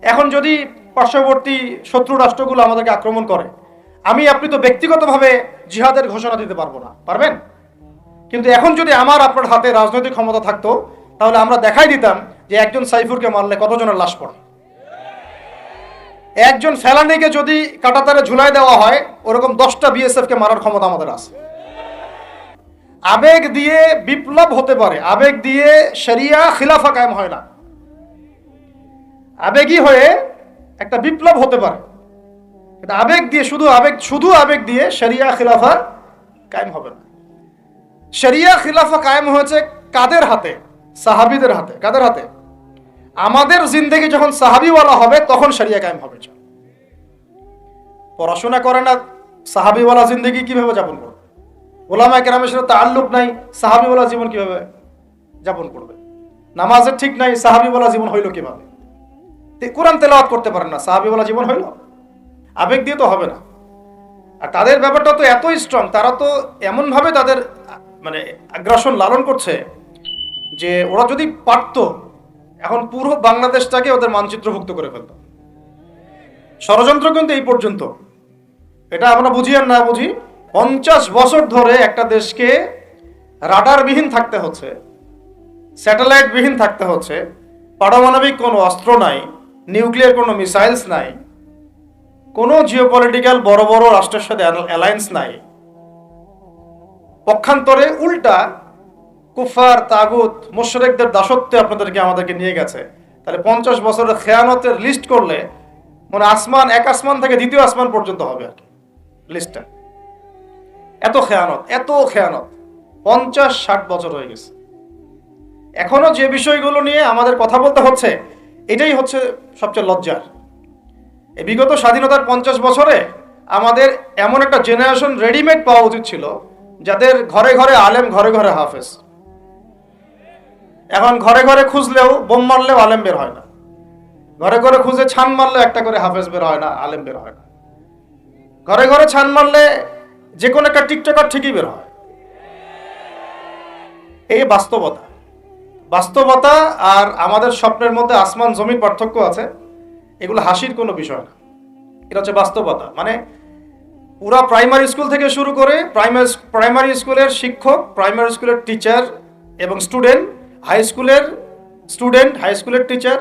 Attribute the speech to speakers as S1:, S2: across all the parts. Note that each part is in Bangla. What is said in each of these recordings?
S1: এখন যদি পার্শ্ববর্তী শত্রু রাষ্ট্রগুলো আমাদেরকে আক্রমণ করে, আমি আপনি তো ব্যক্তিগতভাবে জিহাদের ঘোষণা দিতে পারবো না, পারবেন? কিন্তু এখন যদি আমার আপনার হাতে রাজনৈতিক ক্ষমতা থাকতো, তাহলে আমরা দেখাই দিতাম যে একজন সাইফুরকে মারলে কতজনের লাশ পড়ে। একজন ফেলানিকে যদি কাঁটাতারে ঝুলাই দেওয়া হয়, ওরকম 10টা বিএসএফ কে মারার ক্ষমতা আমাদের আছে। আবেগ দিয়ে বিপ্লব হতে পারে, আবেগ দিয়ে শরিয়া খিলাফা কায়েম হয় না। আবেগী হয়ে একটা বিপ্লব হতে পারে, কিন্তু আবেগ দিয়ে শুধু আবেগ দিয়ে শরিয়া খিলাফা কায়েম হবে না। শরিয়া খিলাফা কায়েম হয়েছে কাদের হাতে? সাহাবীদের হাতে। কাদের হাতে? আমাদের জিন্দেগি যখন সাহাবীওয়ালা হবে তখন শরিয়া কায়েম হবে। পড়াশোনা করে না, সাহাবীওয়ালা জিন্দেগি কিভাবে যাপন করবে? ওলামায়ে কেরামের সাথে তাআল্লুক নাই, সাহাবীওয়ালা জীবন কিভাবে যাপন করবে? নামাজের ঠিক নাই, সাহাবীওয়ালা জীবন হইল কিভাবে? কোরআন তেলাওয়াত করতে পারেন না, সাহাবীওয়ালা জীবন হইল? আবেগ দিয়ে তো হবে না। আর তাদের ব্যাপারটা তো এতই স্ট্রং, তারা তো এমনভাবে তাদের মানে আগ্রাসন লালন করছে যে ওরা যদি পারতো এখন পুরো বাংলাদেশটাকে ওদের মানচিত্রভুক্ত করে ফেলতো। ষড়যন্ত্র কিন্তু এই পর্যন্ত, এটা আমরা বুঝি আর না বুঝি, 50 বছর ধরে একটা দেশকে রাডারবিহীন থাকতে হচ্ছে, স্যাটেলাইট বিহীন থাকতে হচ্ছে, পারমাণবিক কোনো অস্ত্র নাই, নিউক্লিয়ার কোনো মিসাইলস নাই, কোনো জিওপলিটিক্যাল বড় বড় রাষ্ট্রের সাথে অ্যালায়েন্স নাই। পক্ষান্তরে উল্টা কুফার, তাগুত, মুশরিকদের দাসত্বে আমাদেরকে নিয়ে গেছে। তাহলে 50 বছরের খেয়ানতের লিস্ট করলে মানে এক আসমান থেকে দ্বিতীয় আসমান পর্যন্ত হবে আর কি লিস্টটা। এত খেয়ানত 50-60 বছর হয়ে গেছে। এখনো যে বিষয়গুলো নিয়ে আমাদের কথা বলতে হচ্ছে, এটাই হচ্ছে সবচেয়ে লজ্জার। এই বিগত স্বাধীনতার 50 বছরে আমাদের এমন একটা জেনারেশন রেডিমেড পাওয়া উচিত ছিল, যাদের ঘরে ঘরে আলেম, ঘরে ঘরে হাফেজ। এখন ঘরে ঘরে খুঁজলেও, বোম মারলেও আলেম বের হয় না, ঘরে ঘরে খুঁজে ছান মারলে একটা করে হাফেজ বের হয় না, আলেম বের হয় না। ঘরে ঘরে ছান মারলে যে কোনো একটা টিকটকার ঠিকই বের হয়। এই বাস্তবতা আর আমাদের স্বপ্নের মধ্যে আসমান জমির পার্থক্য আছে। এগুলো হাসির কোনো বিষয় না, এটা হচ্ছে বাস্তবতা। মানে পুরা প্রাইমারি স্কুল থেকে শুরু করে প্রাইমারি স্কুলের শিক্ষক, প্রাইমারি স্কুলের টিচার এবং স্টুডেন্ট, হাই স্কুলের টিচার,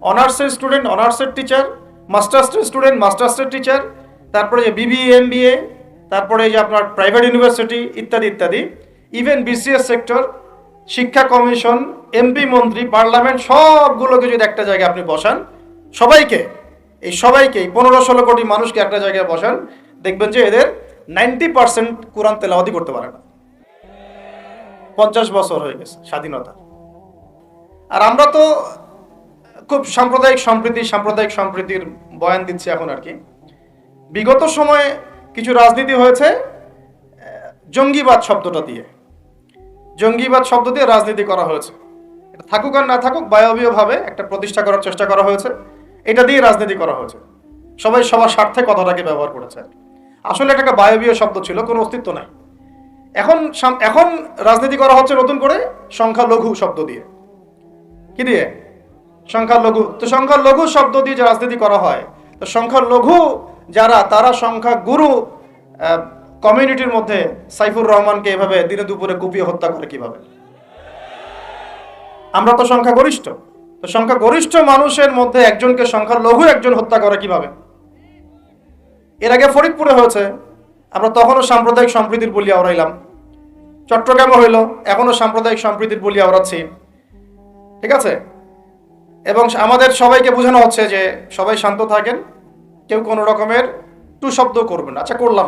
S1: অনার্সের স্টুডেন্ট, অনার্সের টিচার, মাস্টার্সের স্টুডেন্ট, মাস্টার্সের টিচার, তারপরে যে বিবিএ, এমবিএ, তারপরে যে আপনার প্রাইভেট ইউনিভার্সিটি ইত্যাদি ইত্যাদি, ইভেন বিসিএস সেক্টর, শিক্ষা কমিশন, এমপি, মন্ত্রী, পার্লামেন্ট, সবগুলোকে যদি একটা জায়গায় আপনি বসান, সবাইকে এই 15-16 কোটি মানুষকে একটা জায়গায় বসান, দেখবেন যে এদের 90% কোরআন তেলাওয়াতি করতে পারে না। 50 বছর হয়ে গেছে স্বাধীনতা। আর আমরা তো খুব সাম্প্রদায়িক সম্প্রীতির বয়ান দিচ্ছি এখন আর কি। বিগত সময়ে কিছু রাজনীতি হয়েছে জঙ্গিবাদ শব্দ দিয়ে রাজনীতি করা হয়েছে। এটা থাকুক আর না থাকুক, বায়বীয়ভাবে একটা প্রতিষ্ঠা করার চেষ্টা করা হয়েছে, এটা দিয়ে রাজনীতি করা হয়েছে। সবাই সবার স্বার্থে কথাটাকে ব্যবহার করেছে। আসলে এটা একটা বায়বীয় শব্দ ছিল, কোনো অস্তিত্ব নাই। এখন রাজনীতি করা হচ্ছে নতুন করে সংখ্যালঘু শব্দ দিয়ে। কি দিয়ে? সংখ্যালঘু। তো সংখ্যালঘু শব্দ দিয়ে যে রাজনীতি করা হয়, তো সংখ্যালঘু যারা, তারা সংখ্যাগুরু কমিউনিটির মধ্যে সাইফুর রহমানকে এভাবে দিনে দুপুরে কুপিয়ে হত্যা করে কিভাবে? আমরা তো সংখ্যাগরিষ্ঠ, তো সংখ্যাগরিষ্ঠ মানুষের মধ্যে একজনকে সংখ্যালঘু একজন হত্যা করে কিভাবে? এর আগে ফরিদপুরে হয়েছে, আমরা তখনও সাম্প্রদায়িক সম্প্রীতির বলি আওড়াইলাম। চট্টগ্রামে হইল, এখনো সাম্প্রদায়িক সম্প্রীতির বলি আওড়াচ্ছি, ঠিক আছে? এবং আমাদের সবাইকে বোঝানো হচ্ছে যে সবাই শান্ত থাকেন, কেউ কোনো রকমের টু শব্দ করবেন। আচ্ছা, করলাম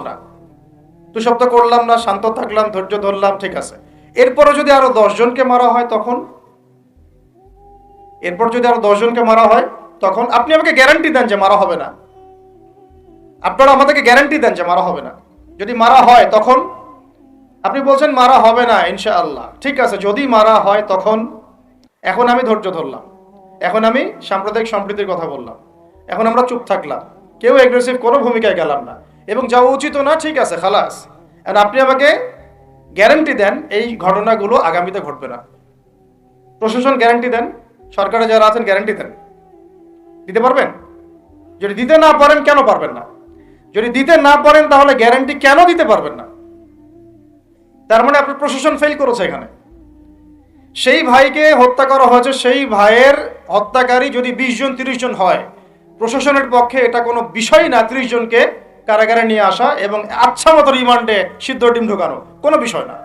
S1: না, শান্ত থাকলাম, ধৈর্য ধরলাম, ঠিক আছে। এরপরে যদি আরো 10 জনকে মারা হয় তখন আপনি আমাকে গ্যারান্টি দেন যে মারা হবে না। আপনারা আমাদেরকে গ্যারান্টি দেন যে মারা হবে না। যদি মারা হয় তখন আপনি বলছেন মারা হবে না ইনশাআল্লাহ, ঠিক আছে। যদি মারা হয় তখন, এখন আমি ধৈর্য ধরলাম, এখন আমি সাম্প্রদায়িক সম্প্রীতির কথা বললাম, এখন আমরা চুপ থাকলাম, কেউ এগ্রেসিভ কোনো ভূমিকায় গেলাম না, এবং যাওয়া উচিত না, ঠিক আছে, খালাস। আর আপনি আমাকে গ্যারান্টি দেন এই ঘটনাগুলো আগামীতে ঘটবে না। প্রশাসন গ্যারান্টি দেন, সরকারে যারা আছেন গ্যারান্টি দেন, দিতে পারবেন? যদি দিতে না পারেন কেন পারবেন না? যদি দিতে না পারেন তাহলে গ্যারান্টি কেন দিতে পারবেন না? তার মানে আপনার প্রশাসন ফেল করেছে এখানে। সেই ভাইকে হত্যা করা হয়েছে, সেই ভাইয়ের হত্যাকারী যদি 20 জন 30 জন হয়, প্রশাসনের পক্ষে এটা কোনো বিষয় না 30 জনকে কারাগারে নিয়ে আসা এবং আচ্ছা মতো রিমান্ডে সিদ্ধ ডিম ঢোকানো, কোনো বিষয় না।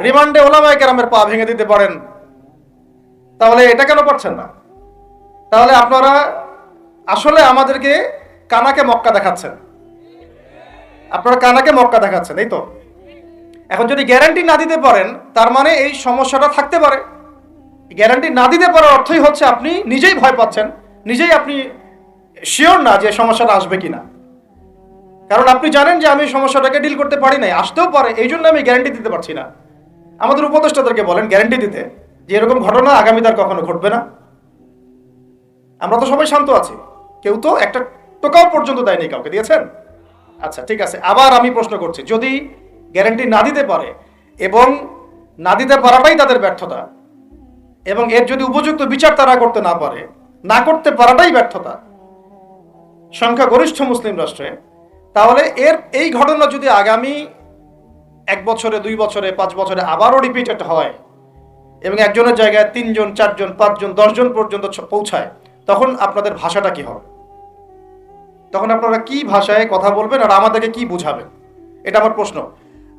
S1: রিমান্ডে ওলামায়ে কেরামের পা ভেঙে দিতে পারেন, তাহলে এটা কেন পারছেন না? তাহলে আপনারা আসলে আমাদেরকে কানাকে মক্কা দেখাচ্ছেন, আপনারা কানাকে মক্কা দেখাচ্ছেন, এই তো। এখন যদি গ্যারান্টি না দিতে পারেন তার মানে এই সমস্যাটা থাকতে পারে। গ্যারান্টি না দিতে পারার অর্থই হচ্ছে আপনি নিজেই ভয় পাচ্ছেন, নিজেই আপনি শিওর না যে সমস্যাটা আসবে কিনা। কারণ আপনি জানেন যে আমি সমস্যাটাকে ডিল করতে পারি নাই, আসতেও পারে, এই জন্য আমি গ্যারান্টি দিতে পারছি না। আমাদের উপদেষ্টাদেরকে বলেন গ্যারান্টি দিতে যে এরকম ঘটনা আগামী তার কখনো ঘটবে না। আমরা তো সবাই শান্ত আছি, কেউ তো একটা টোকাও পর্যন্ত দেয়নি, কাউকে দিয়েছেন? আচ্ছা ঠিক আছে, আবার আমি প্রশ্ন করছি, যদি গ্যারান্টি না দিতে পারে এবং না দিতে পারাটাই তাদের ব্যর্থতা এবং এর যদি উপযুক্ত বিচার তারা করতে না পারে, না করতে পারাটাই ব্যর্থতা সংখ্যাগরিষ্ঠ মুসলিম রাষ্ট্রে, তাহলে এই ঘটনা যদি আগামী 1 বছরে 2 বছরে 5 বছরে আবারও রিপিটেড হয় এবং একজনের জায়গায় 3 জন 4 জন 5 জন 10 জন পর্যন্ত পৌঁছায়, তখন আপনাদের ভাষাটা কি হবে? তখন আপনারা কি ভাষায় কথা বলবেন আর আমাদেরকে কি বুঝাবেন? এটা আমার প্রশ্ন।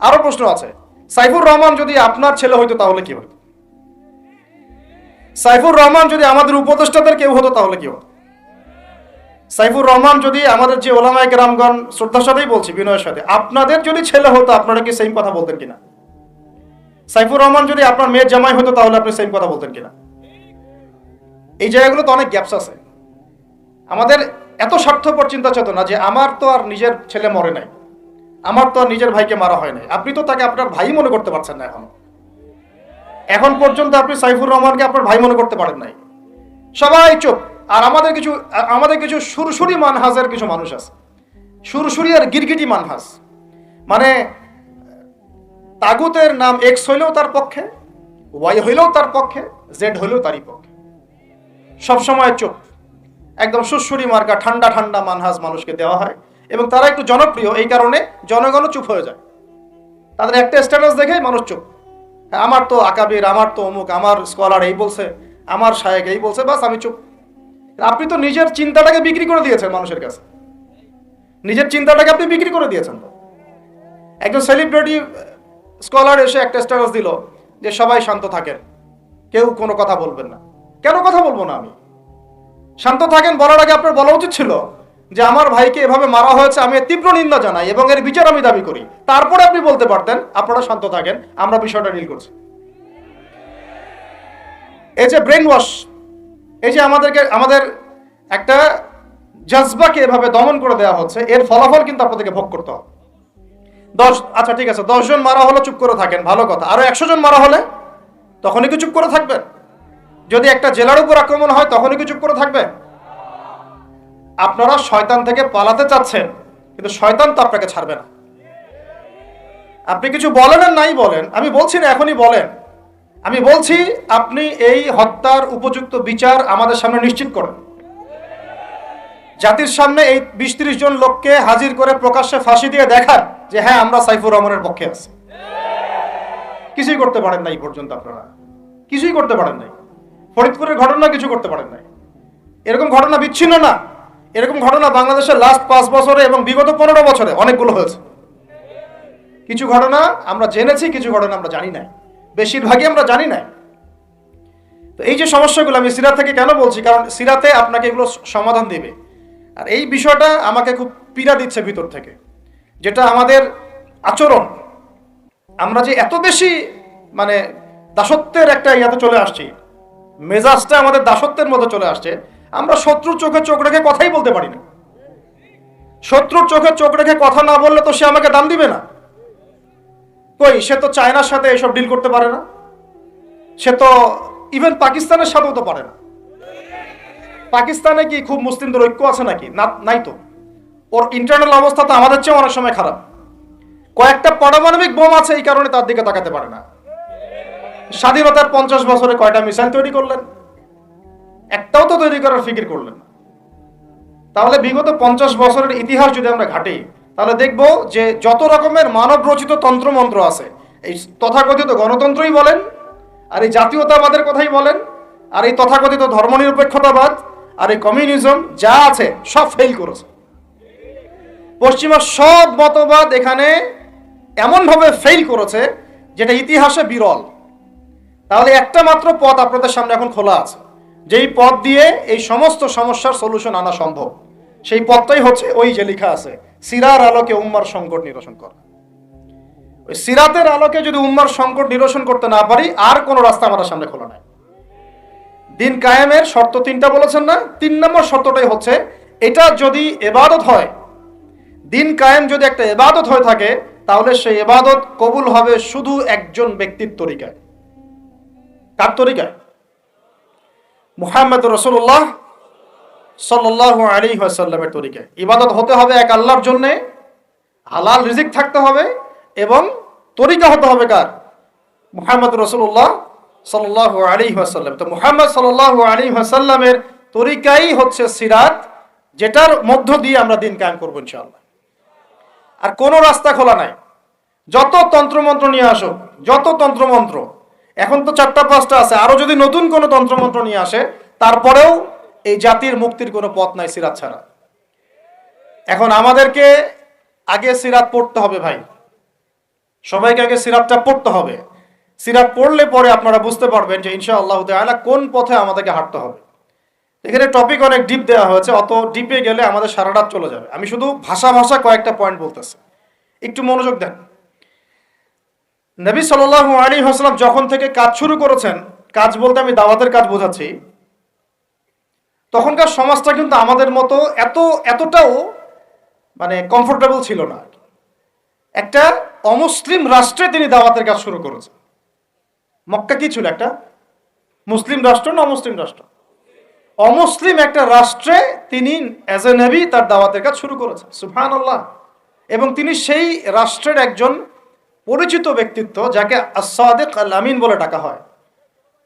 S1: আরো প্রশ্ন আছে, সাইফুর রহমান যদি আপনার ছেলে হইতো তাহলে কি হতো? সাইফুর রহমান যদি আমাদের উপদেষ্টাদের কেউ হতো তাহলে কি হতো? সাইফুর রহমান যদি আমাদের যে ওলামায়ে কেরামগণ, শ্রদ্ধার সাথেই বলছি, বিনয়ের সাথে, আপনাদের যদি ছেলে হতো আপনারা কি সেম কথা বলতেন কিনা? সাইফুর রহমান যদি আপনার মেয়ের জামাই হতো তাহলে আপনি সেম কথা বলতেন কিনা? এই জায়গাগুলো তো অনেক গ্যাপস আছে। আমাদের এত স্বার্থপর চিন্তা চেতনা যে আমার তো আর নিজের ছেলে মরে নাই, আমার তো আর নিজের ভাইকে মারা হয় নাই, আপনি তো তাকে আপনার ভাই মনে করতে পারছেন না। এখন পর্যন্ত আপনি সাইফুর রহমানকে আপনার ভাই মনে করতে পারেন নাই। সবাই চুপ। আর আমাদের কিছু সুরসুরি মানহাজের কিছু মানুষ আছে, সুরসুরি আর গিরগিটি মানহাজ, মানে তাগুতের নাম এক্স হইলেও তার পক্ষে, ওয়াই হইলেও তার পক্ষে, জেড হইলেও তারই পক্ষে, সবসময় চুপ। একদম সুরসুরি মার্কা ঠান্ডা ঠান্ডা মানহাজ মানুষকে দেওয়া হয় এবং তারা একটু জনপ্রিয়, এই কারণে জনগণও চুপ হয়ে যায়। তাদের একটা স্ট্যাটাস দেখে মানুষ চুপ। আমার তো আকাবির, আমার তো অমুক, আমার স্কলার এই বলছে, আমার শায়েক এই বলছে, বাস আমি চুপ। আপনি তো নিজের চিন্তাটাকে বিক্রি করে দিয়েছেন মানুষের কাছে, নিজের চিন্তাটাকে আপনি বিক্রি করে দিয়েছেন। তো একজন সেলিব্রিটি স্কলার এসে একটা স্ট্যাটাস দিল যে সবাই শান্ত থাকেন, কেউ কোনো কথা বলবেন না। কেন কথা বলবো না আমি? শান্ত থাকেন বলার আগে আপনার বলা উচিত ছিল যে আমার ভাইকে এভাবে মারা হয়েছে, আমি তীব্র নিন্দা জানাই এবং এর বিচার আমি দাবি করি। তারপরে আপনি বলতে পারতেন আপনারা শান্ত থাকেন, আমরা বিষয়টা ডিল করছি। এই যে ব্রেন ওয়াশ, এই যে আমাদের একটা জজবাকে এভাবে দমন করে দেওয়া হচ্ছে, এর ফলাফল কিন্তু আপনাদেরকে ভোগ করতে হবে। আচ্ছা ঠিক আছে, 10 জন মারা হলে চুপ করে থাকেন, ভালো কথা। আরো 100 জন মারা হলে তখনই কি চুপ করে থাকবেন? যদি একটা জেলার উপর আক্রমণ হয় তখনই কি চুপ করে থাকবেন? আপনারা শয়তান থেকে পালাতে চাচ্ছেন, কিন্তু শয়তান তো আপনাকে ছাড়বে না। আপনি কিছু বলেন আর নাই বলেন, আমি বলছি না এখনই বলেন, আমি বলছি আপনি এই হত্যার উপযুক্ত বিচার আমাদের সামনে নিশ্চিত করেন। জাতির সামনে এই 20-30 জন লোককে হাজির করে প্রকাশ্যে ফাঁসি দিয়ে দেখান যে হ্যাঁ আমরা সাইফুর রহমানের পক্ষে আছি। কিছুই করতে পারেন নাই পর্যন্ত, আপনারা কিছুই করতে পারেন নাই। ফরিদপুরের ঘটনা কিছু করতে পারেন নাই। এরকম ঘটনা বিচ্ছিন্ন না, এরকম ঘটনা বাংলাদেশের লাস্ট 5 বছরে এবং বিগত 15 বছরে অনেকগুলো হয়েছে। কিছু ঘটনা আমরা জেনেছি, কিছু ঘটনা আমরা জানি না, বেশিরভাগই আমরা জানি না। তো এই যে সমস্যাগুলো আমি সিরাত থেকে কেন বলছি, কারণ সিরাতে আপনাকে এগুলো সমাধান দেবে। আর এই বিষয়টা আমাকে খুব পীড়া দিচ্ছে ভিতর থেকে, যেটা আমাদের আচরণ, আমরা যে এত বেশি মানে দাসত্বের একটা ইয়াতে চলে আসছি, মেজাজটা আমাদের দাসত্বের মধ্যে চলে আসছে। আমরা শত্রুর চোখে চোখ রেখে কথাই বলতে পারি না। শত্রুর চোখে চোখ রেখে কথা না বললে তো সে আমাকে দাম দিবে না। কই, সে তো চায়নার সাথে এসব ডিল করতে পারে না, সে তো ইভেন পাকিস্তানের সাথেও তো পারে না। পাকিস্তানে কি খুব মুসলিমদের ঐক্য আছে নাকি? নাই তো। ওর ইন্টারনাল অবস্থা তো আমাদের চেয়ে অনেক সময় খারাপ। কয়েকটা পারমাণবিক বোম আছে, এই কারণে তার দিকে তাকাতে পারে না। স্বাধীনতার 50 বছরে কয়টা মিসাইল তৈরি করলেন? একটাও তো তৈরি করার ফিকির করলেন না। তাহলে বিগত 50 বছরের ইতিহাস যদি আমরা ঘাটি, তাহলে দেখব যে যত রকমের মানব রচিত তন্ত্রমন্ত্র আছে, এই তথাকথিত গণতন্ত্রই বলেন, আর এই জাতীয়তাবাদের কথাই বলেন, আর এই তথাকথিত ধর্মনিরপেক্ষতাবাদ, আর এই কমিউনিজম যা আছে সব ফেল করেছে। পশ্চিমা সব মতবাদ এখানে এমনভাবে ফেল করেছে যেটা ইতিহাসে বিরল। তাহলে একটা মাত্র পথ আপনাদের সামনে এখন খোলা আছে, যেই পথ দিয়ে এই সমস্ত সমস্যার সলিউশন আনা সম্ভব। সেই পথটাই হচ্ছে ওই যে লেখা আছে, সিরার আলোকে উম্মার সংকট নিরসন করা। ওই সিরাতের আলোকে যদি উম্মার সংকট নিরসন করতে না পারি, আর কোনো রাস্তা আমাদের সামনে খোলা নাই। দিন কায়েমের শর্ত 3টা বলেছেন না? 3 নম্বর শর্তটাই হচ্ছে এটা যদি ইবাদত হয়, দিন কায়েম যদি একটা ইবাদত হয়ে থাকে, তাহলে সেই ইবাদত কবুল হবে শুধু একজন ব্যক্তির তরিকায়। কার তরিকায়? মুহাম্মদ রাসূলুল্লাহ সাল্লাল্লাহু আলাইহি ওয়াসাল্লামের তরিকায়। ইবাদত হতে হবে এক আল্লাহর জন্য, হালাল রিজিক থাকতে হবে, এবং তরিকা হতে হবে কার? মুহাম্মদ রাসূলুল্লাহ সাল্লাল্লাহু আলাইহি ওয়াসাল্লাম। তো মুহাম্মদ সাল্লাল্লাহু আলাইহি ওয়াসাল্লামের তরিকাই হচ্ছে সিরাত, যেটার মধ্য দিয়ে আমরা দিন কায়েম করব ইনশাআল্লাহ। আর কোনো রাস্তা খোলা নাই। যত তন্ত্রমন্ত্র নিয়ে আসো, যত তন্ত্রমন্ত্র, এখন তো 4টা-5টা আছে, আরো যদি নতুন কোনো তন্ত্রমন্ত্র নিয়ে আসে, তারপরেও এই জাতির মুক্তির কোনো পথ নাই সিরাত ছাড়া। এখন আমাদেরকে আগে সিরাত পড়তে হবে ভাই, সবাইকে আগে সিরাতটা পড়তে হবে। সিরাত পড়লে পরে আপনারা বুঝতে পারবেন যে ইনশাআল্লাহ তাআলা কোন পথে আমাদেরকে হাঁটতে হবে। এখানে টপিক অনেক ডিপ দেওয়া হয়েছে, অত ডিপে গেলে আমাদের সারা রাত চলে যাবে। আমি শুধু ভাষা কয়েকটা পয়েন্ট বলতেছি, একটু মনোযোগ দেন। নবী সাল্লাল্লাহু আলাইহি ওয়াসাল্লাম যখন থেকে কাজ শুরু করেছেন, কাজ বলতে আমি দাওয়াতের কাজ বোঝাচ্ছি, তখনকার সমাজটা কিন্তু আমাদের মতো এতটাও মানে কমফোর্টেবল ছিল না। একটা অমুসলিম রাষ্ট্রে তিনি দাওয়াতের কাজ শুরু করেছেন। মক্কা কি ছিল? একটা মুসলিম রাষ্ট্র না অমুসলিম রাষ্ট্র? অমুসলিম একটা রাষ্ট্রে তিনি অ্যাজ এ নবী তার দাওয়াতের কাজ শুরু করেছেন। সুবহানাল্লাহ। এবং তিনি সেই রাষ্ট্রের একজন পরিচিত ব্যক্তিত্ব, যাকে আস-সাদিক আল আমিন বলে ডাকা হয়,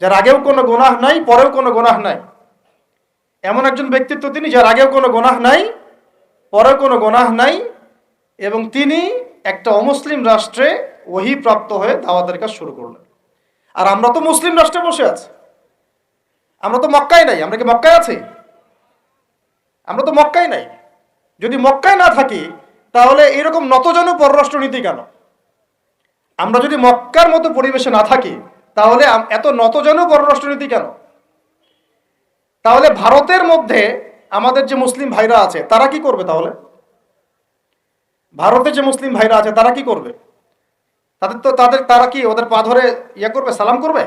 S1: যার আগেও কোনো গুনাহ নাই, পরেও কোনো গুনাহ নাই। এমন একজন ব্যক্তিত্ব তিনি, যার আগেও কোনো গুনাহ নাই, পরেও কোনো গুনাহ নাই, এবং তিনি একটা অমুসলিম রাষ্ট্রে ওহী প্রাপ্ত হয়ে দাওয়াতের কাজ শুরু করলেন। আর আমরা তো মুসলিম রাষ্ট্রে বসে আছি, আমরা তো মক্কায় নাই। আমরা কি মক্কায় আছি? আমরা তো মক্কায় নাই। যদি মক্কায় না থাকি, তাহলে এরকম নতজানু পররাষ্ট্রনীতি কেন? আমরা যদি মক্কার মতো পরিবেশে না থাকি, তাহলে এত নতজানু পররাষ্ট্রনীতি কেন? তাহলে ভারতের মধ্যে আমাদের যে মুসলিম ভাইরা আছে, তারা কি করবে? তাহলে ভারতে যে মুসলিম ভাইরা আছে, তারা কি করবে? তারা কি ওদের পা ধরে করবে, সালাম করবে?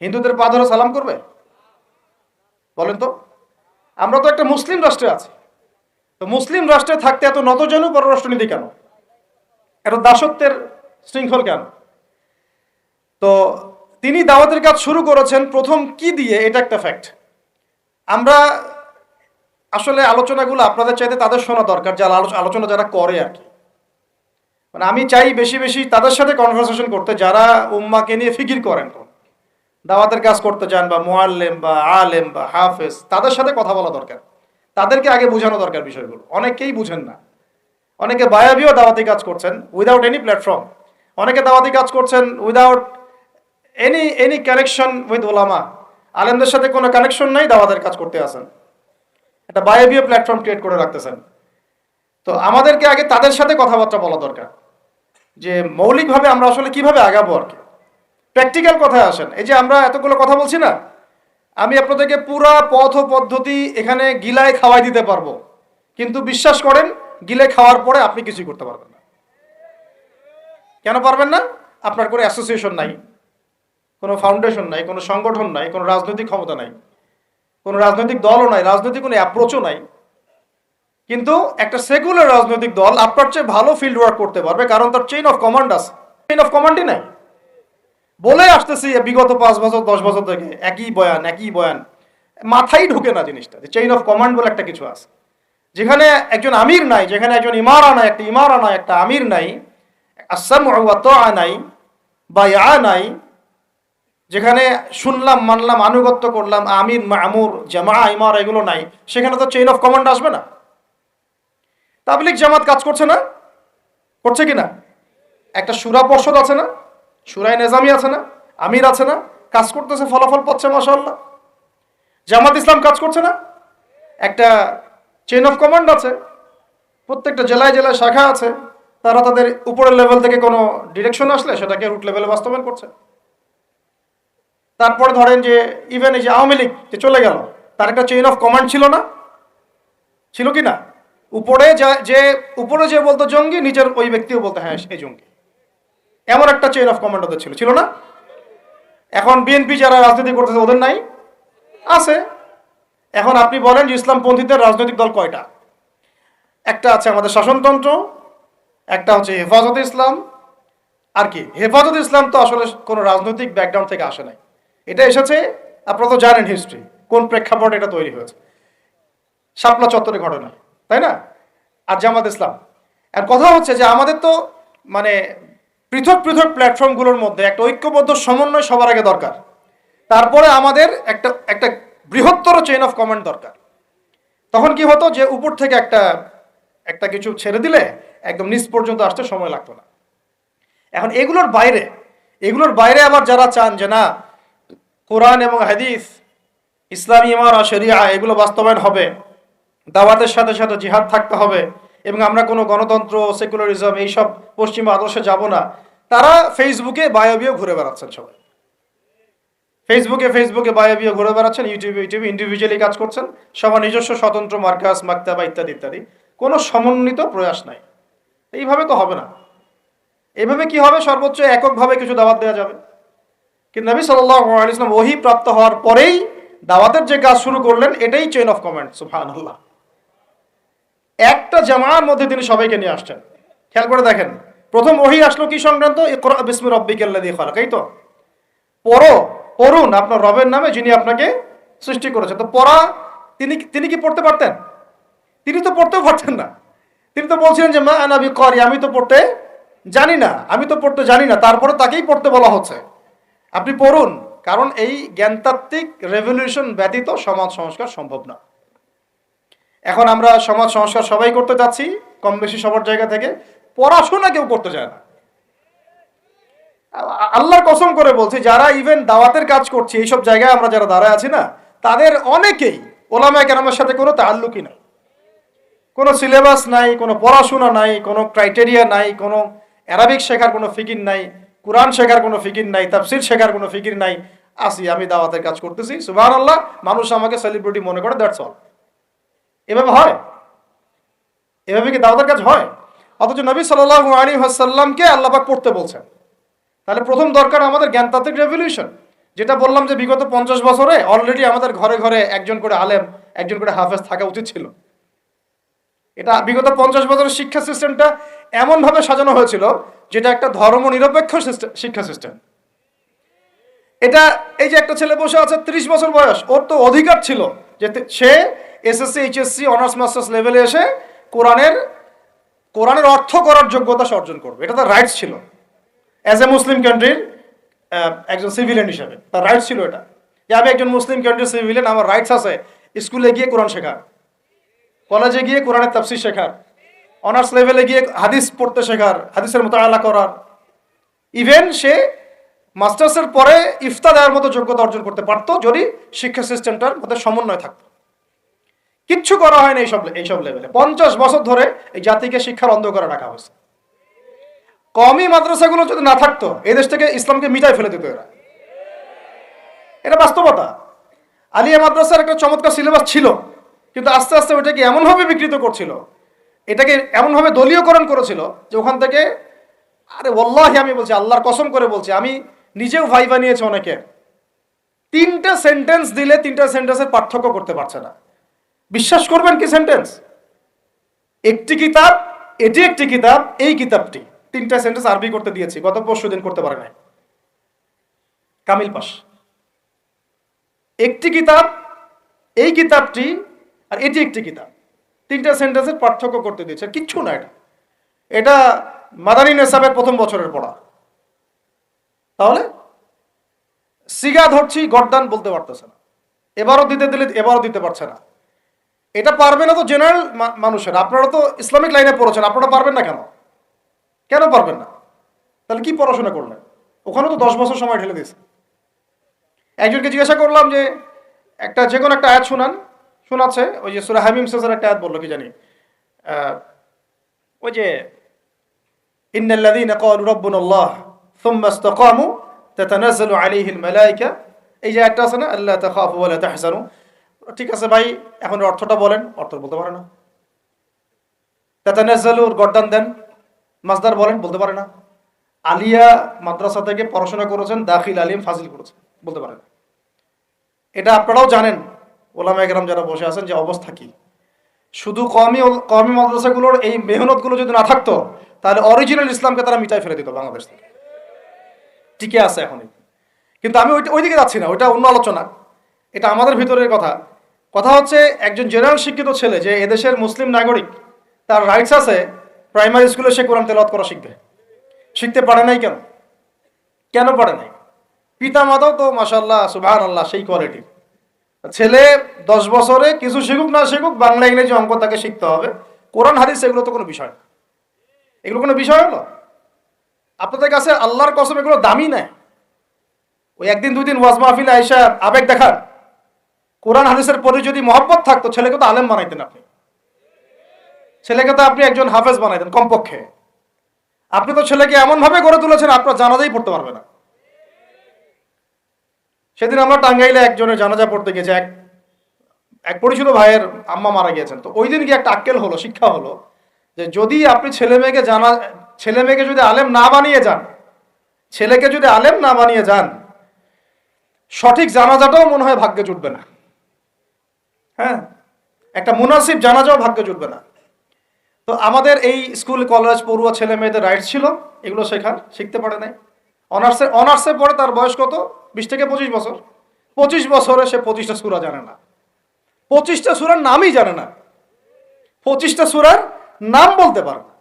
S1: হিন্দুদের পা ধরে সালাম করবে? বলেন তো। আমরা তো একটা মুসলিম রাষ্ট্রে আছি, তো মুসলিম রাষ্ট্রে থাকতে এত নতজানু পররাষ্ট্রনীতি কেন? এত দাসত্বের শৃঙ্খল কেন? তো তিনি দাওয়াতের কাজ শুরু করেছেন প্রথম কি দিয়ে, এটা একটা ফ্যাক্ট। আমরা আসলে আলোচনাগুলো আপনাদের চাইতে তাদের শোনা দরকার, যারা আলোচনা যারা করে আর কি। মানে আমি চাই বেশি বেশি তাদের সাথে কনভারসেশন করতে, যারা উম্মাকে নিয়ে ফিকির করেন, দাওয়াতের কাজ করতে চান, বা মুআল্লিম বা আলেম বা হাফেজ, তাদের সাথে কথা বলা দরকার। তাদেরকে আগে বোঝানো দরকার বিষয়গুলো। অনেকেই বুঝেন না। অনেকে বায়াবিও দাওয়াতি কাজ করছেন উইদাউট এনি প্ল্যাটফর্ম। অনেকে দাওয়াতি কাজ করছেন উইদাউট এনি কানেকশন উইথ ওলামা। আলেমদের সাথে কোনো কানেকশন নাই, দাওয়াতের কাজ করতে আসেন, একটা বায়াবিও প্ল্যাটফর্ম ক্রিয়েট করে রাখতেছেন। তো আমাদেরকে আগে তাদের সাথে কথাবার্তা বলা দরকার, যে মৌলিকভাবে আমরা আসলে কিভাবে আগাবো আর কি। প্র্যাকটিক্যাল কথায় আসেন। এই যে আমরা এতগুলো কথা বলছি না, আমি আপনাদেরকে পুরা পথ ও পদ্ধতি এখানে গিলায় খাওয়াই দিতে পারবো, কিন্তু বিশ্বাস করেন, গিলে খাওয়ার পরে আপনি কিছুই করতে পারবেন না। কেন পারবেন না? আপনার কোনো অ্যাসোসিয়েশন নাই, কোনো ফাউন্ডেশন নাই, কোনো সংগঠন নাই, কোনো রাজনৈতিক ক্ষমতা নাই, কোনো রাজনৈতিক দলও নাই, রাজনৈতিক কোনো অ্যাপ্রোচও নাই। কিন্তু একটা সেকুলার রাজনৈতিক দল আপনার চেয়ে ভালো ফিল্ড ওয়ার্ক করতে পারবে, কারণ তার চেইন অফ কমান্ড আছে। চেইন অফ কমান্ডই নাই। বলে আসতেছি বিগত 5 বছর 10 বছর থেকে একই বয়ান, মাথায় ঢুকে না জিনিসটা, যে চেইন অফ কমান্ড বলে একটা কিছু আছে। যেখানে একজন আমির নাই, যেখানে একজন ইমারা নাই, একটা আমির নাই, আসামউ ওয়া তাআ নাই, বায়আ নাই, যেখানে শুনলাম, মানলাম, আনুগত্য করলাম, আমির, মামুর, জামা, ইমার এগুলো নাই, সেখানে তো চেইন অফ কমান্ড আসবে না। তাবলিগ জামাত কাজ করছে না? করছে কি না? একটা সুরা পর্ষদ আছে না? সুরায় নেজামি আছে না? আমির আছে না? কাজ করতেছে, ফলাফল পাচ্ছে মাশাআল্লাহ। জামাত ইসলাম কাজ করছে না? একটা চেইন অফ কমান্ড আছে, প্রত্যেকটা জেলায় জেলায় শাখা আছে, তারা তাদের উপরের লেভেল থেকে কোনো ডিরেকশন আসলে সেটাকে রুট লেভেলে বাস্তবায়ন করছে। তারপরে ধরেন যে ইভেন এই যে আওয়ামী লীগ যে চলে গেল, তার একটা চেইন অফ কমান্ড ছিল না? ছিল কি না? উপরে উপরে যে বলতো জঙ্গি, নিচের ওই ব্যক্তিও বলতো হ্যাঁ এই জঙ্গি। এমন একটা চেইন অফ কমান্ড ওদের ছিল না? এখন বিএনপি যারা রাজনীতি করতেছে ওদের নাই? আছে। এখন আপনি বলেন যে ইসলামপন্থীদের রাজনৈতিক দল কয়টা? একটা আছে আমাদের শাসনতন্ত্র, একটা হচ্ছে হেফাজতে ইসলাম, আর কি হেফাজতে ইসলাম তো আসলে কোনো রাজনৈতিক ব্যাকগ্রাউন্ড থেকে আসে নাই, এটা এসেছে, আপনারা তো জানেন হিস্ট্রি, কোন প্রেক্ষাপটে এটা তৈরি হয়েছে, শাপলা চত্বরে ঘটনা, তাই না? আর জামাত ইসলাম। আর কথা হচ্ছে যে আমাদের তো মানে পৃথক পৃথক প্ল্যাটফর্মগুলোর মধ্যে একটা ঐক্যবদ্ধ সমন্বয় সবার আগে দরকার, তারপরে আমাদের একটা একটা বৃহত্তর চেইন অফ কমান্ড দরকার। তখন কি হতো যে উপর থেকে একটা একটা কিছু ছেড়ে দিলে একদম নিচ পর্যন্ত আসতে সময় লাগতো না। এখন এগুলোর বাইরে আবার যারা চান যে না, কোরআন এবং হাদিস, ইসলামী ইমারা, শরিয়া এগুলো বাস্তবায়ন হবে, দাওয়াতের সাথে সাথে জিহাদ থাকতে হবে, এবং আমরা কোনো গণতন্ত্র, সেকুলারিজম এইসব পশ্চিমা আদর্শে যাব না, তারা ফেসবুকে বায়োবিও ঘুরে বেড়াচ্ছেন। সবাই ফেসবুকে বায়োবিও ঘুরে বেড়াচ্ছেন, ইউটিউবে ইন্ডিভিজুয়ালি কাজ করছেন, সবার নিজস্ব স্বতন্ত্র মার্কাস, মাকতাবা ইত্যাদি ইত্যাদি, কোনো সমন্বিত প্রয়াস নাই। এইভাবে তো হবে না। এইভাবে কি হবে? সর্বোচ্চ এককভাবে কিছু দাওয়াত দেওয়া যাবে, কিন্তু নবী সাল্লাল্লাহু আলাইহি ওয়াসাল্লাম ওহী প্রাপ্ত হওয়ার পরেই দাওয়াতের যে কাজ শুরু করলেন, এটাই চেইন অফ কমান্ড। সুবহানাল্লাহ। একটা জামার মধ্যে তিনি সবাইকে নিয়ে আসছেন। খেয়াল করে দেখেন, প্রথম ওহী আসলো কি সংক্রান্ত? ইকরা বিসমি রাব্বিকাল্লাযী খালাক। এই তো পড়ুন আপনার রবের নামে যিনি আপনাকে সৃষ্টি করেছেন। তো পড়া, তিনি কি পড়তে পারতেন? তিনি তো পড়তেও পারতেন না। তিনি তো বলছিলেন যে মা আনা বিকারি, আমি তো পড়তে জানি না, তারপরে তাকেই পড়তে বলা হচ্ছে। আপনি পড়ুন, কারণ এই জ্ঞানতাত্ত্বিক রেভলিউশন ব্যতীত সমাজ সংস্কার সম্ভব না। এখন আমরা সমাজ সংস্কার সবাই করতে যাচ্ছি, কম বেশি সবার জায়গা থেকে, পড়াশোনা কেউ করতে চায় না। আল্লাহর কসম করে বলছি, যারা ইভেন দাওয়াতের কাজ করছে এইসব জায়গায় আমরা যারা দাঁড়ায় আছি না, তাদের অনেকেই ওলামায়ে কেরামের সাথে কোনো তাআল্লুকই নাই, কোনো সিলেবাস নাই, কোনো পড়াশোনা নাই, কোনো ক্রাইটেরিয়া নাই, কোনো অ্যারাবিক শেখার কোনো ফিকির নাই, কোরআন শেখার কোনো ফিকির নাই, তাফসির শেখার কোনো ফিকির নাই। আমি দাওয়াতের কাজ করতেছি, সুবহানাল্লাহ, মানুষ আমাকে সেলিব্রিটি মনে করে, দ্যাটস অল। এভাবে হয়? এভাবে কি দাওয়াতের কাজ হয়? অথচ নবী সাল্লাল্লাহু আলাইহি ওয়াসাল্লামকে আল্লাহ পাক পড়তে বলছেন। তাহলে প্রথম দরকার আমাদের জ্ঞানতাত্ত্বিক রেভলিউশন, যেটা বললাম যে বিগত 50 বছরে অলরেডি আমাদের ঘরে ঘরে একজন করে আলেম, একজন করে হাফেজ থাকা উচিত ছিল। এটা বিগত 50 বছরের শিক্ষা সিস্টেমটা এমনভাবে সাজানো হয়েছিল যেটা একটা ধর্ম নিরপেক্ষ শিক্ষা সিস্টেম। এটা এই যে একটা ছেলে বসে আছে 30 বছর বয়স, ওর তো অধিকার ছিল যে সে এসএসসি, এইচএসসি, অনার্স মাস্টার্স লেভেলে এসে কোরআনের অর্থ করার যোগ্যতা সে অর্জন করবে। এটা তার রাইটস ছিল অ্যাজ এ মুসলিম কান্ট্রির একজন সিভিলিয়ান হিসাবে। তার রাইটস ছিল এটা, যে আমি একজন মুসলিম কান্ট্রির সিভিলিয়ান, আমার রাইটস আছে স্কুলে গিয়ে কোরআন শেখার, কলেজে গিয়ে কোরআনের তাফসীর শেখার, অনার্স লেভেলে গিয়ে হাদিস পড়তে শেখার, হাদিসের মুতাআলা করার। ইভেন সে মাস্টার্সের পরে ইফতা দেওয়ার মতো যোগ্যতা অর্জন করতে পারতো যদি শিক্ষা সিস্টেমটার মধ্যে সমন্বয় থাকতো। কিচ্ছু করা হয় না এইসব লেভেলে। 50 বছর ধরে এই জাতিকে শিক্ষার অন্ধকারে রাখা হয়েছে। কওমি মাদ্রাসাগুলো যদি না থাকতো, এই দেশ থেকে ইসলামকে মিটাই ফেলে দিত এরা। এটা বাস্তবতা। আলিয়া মাদ্রাসার একটা চমৎকার সিলেবাস ছিল, কিন্তু আস্তে আস্তে ওইটাকে এমনভাবে বিকৃত করছিল, এটাকে এমনভাবে দলীয়করণ করেছিল যে ওখান থেকে, আরে ওয়াল্লাহি আমি বলছি, আল্লাহর কসম করে বলছি, আমি নিজেও ভাই বানিয়েছি অনেকে, 3টা সেন্টেন্স দিলে 3টা সেন্টেন্সের পার্থক্য করতে পারছে না। বিশ্বাস করবেন কি সেন্টেন্স? একটি কিতাব, এটি একটি কিতাব, এই কিতাবটি, 3টা সেন্টেন্স আরবি করতে দিয়েছি, গত পরশুদিন করতে পারে নাই, কামিল পাস। একটি কিতাব, এই কিতাবটি, আর এটি একটি কিতাব, 3টা সেন্টেন্সের পার্থক্য করতে দিয়েছে। কিচ্ছু না, এটা মাদানী নেসাবের প্রথম বছরের পড়া। তাহলে সিগা ধরছি, গর্দান বলতে পারতেছে না, এবারও দিতে দিলে এবারও দিতে পারছে না। এটা পারবে না তো জেনারেল মানুষের, আপনারা তো ইসলামিক লাইনে পড়েছেন, আপনারা পারবেন না কেন? কেন পারবেন না? তাহলে কি পড়াশোনা করলেন? ওখানে তো 10 বছর সময় ঢেলে দিয়েছে। একজনকে জিজ্ঞাসা করলাম যে একটা যে কোনো একটা আয়াত শোনাচ্ছে, ওই যে সূরা হামিম শেষের একটা আয়াত বললো কি জানি, ওই যে ইন্নাল্লাযীনা ক্বালু রাব্বুনাল্লাহ সুম্মা ইসতাকামু তাতানাজ্জালু আলাইহিল মালায়েকা, এই যে আয়াতটা আছে না, আল্লা তাখাফু ওয়া লা তাহজানু। ঠিক আছে ভাই, এখন অর্থটা বলেন। অর্থ বলতে পারে না। তাতানাজ্জালুর গর্দান দেন, মাসদার বলেন, বলতে পারে না। আলিয়া মাদ্রাসা থেকে পড়াশোনা করেছেন, দাখিল আলিম ফাজিল করেছেন, বলতে পারে না। এটা আপনারাও জানেন, ওলামা একরাম যারা বসে আছেন, যে অবস্থা কি। শুধু কওমি মাদ্রাসাগুলোর এই মেহনতগুলো যদি না থাকতো, তাহলে অরিজিনাল ইসলামকে তারা মিটাই ফেলে দিত বাংলাদেশ থেকে। টিকে আছে এখনই। কিন্তু আমি ওই দিকে যাচ্ছি না, ওইটা অন্য আলোচনা। এটা আমাদের ভিতরের কথা। কথা হচ্ছে একজন জেনারেল শিক্ষিত ছেলে, যে এদেশের মুসলিম নাগরিক, তার রাইটস আছে প্রাইমারি স্কুলে সে কোরআন তেলাওয়াত করা শিখবে। শিখতে পারে নাই কেন? কেন পারে নাই? পিতা মাতাও তো মাশাআল্লাহ সুবহানাল্লাহ সেই কোয়ালিটি। ছেলে 10 বছরে কিছু শিখুক না শিখুক, বাংলা ইংরেজি অঙ্ক তাকে শিখতে হবে। কোরআন হাদিস এগুলো তো কোনো বিষয় না। এগুলো কোনো বিষয় হলো? আপনাদের কাছে আল্লাহর কসম এগুলো দামি না। ওই একদিন দুই দিন ওয়াজ মাহফিলে আইসা আবেগ দেখার, কোরআন হাদিসের প্রতি যদি মহব্বত থাকতো, ছেলেকে তো আলেম বানাইতেন আপনি। ছেলেকে তো আপনি একজন হাফেজ বানাইতেন কমপক্ষে। আপনি তো ছেলেকে এমন ভাবে গড়ে তুলেছেন, আপনার জানাজাই পড়তে পারবে না। সেদিন আমরা টাঙ্গাইলে একজনের জানাজা পড়তে গেছি, এক পরিচিত ভাইয়ের আম্মা মারা গিয়েছেন। তো ওই দিন কি একটা আক্কেল হলো, শিক্ষা হলো, যে যদি আপনি ছেলে মেয়েকে যদি আলেম না বানিয়ে যান, ছেলেকে যদি আলেম না বানিয়ে যান, সঠিক জানাজাটাও মনে হয় ভাগ্যে জুটবে না। হ্যাঁ, একটা মুনাসিব জানাজাও ভাগ্যে জুটবে না। তো আমাদের এই স্কুল কলেজ পড়ুয়া ছেলে মেয়েদের রাইটস ছিল এগুলো শেখার, শিখতে পারে নাই। অনার্সে পড়ে, তার বয়স কত? 20 থেকে 25 বছর। 25 বছরে সে 25টা সূরা জানে না। 25টা সূরার নামই জানে না। 25টা সূরার নাম বলতে পারে না।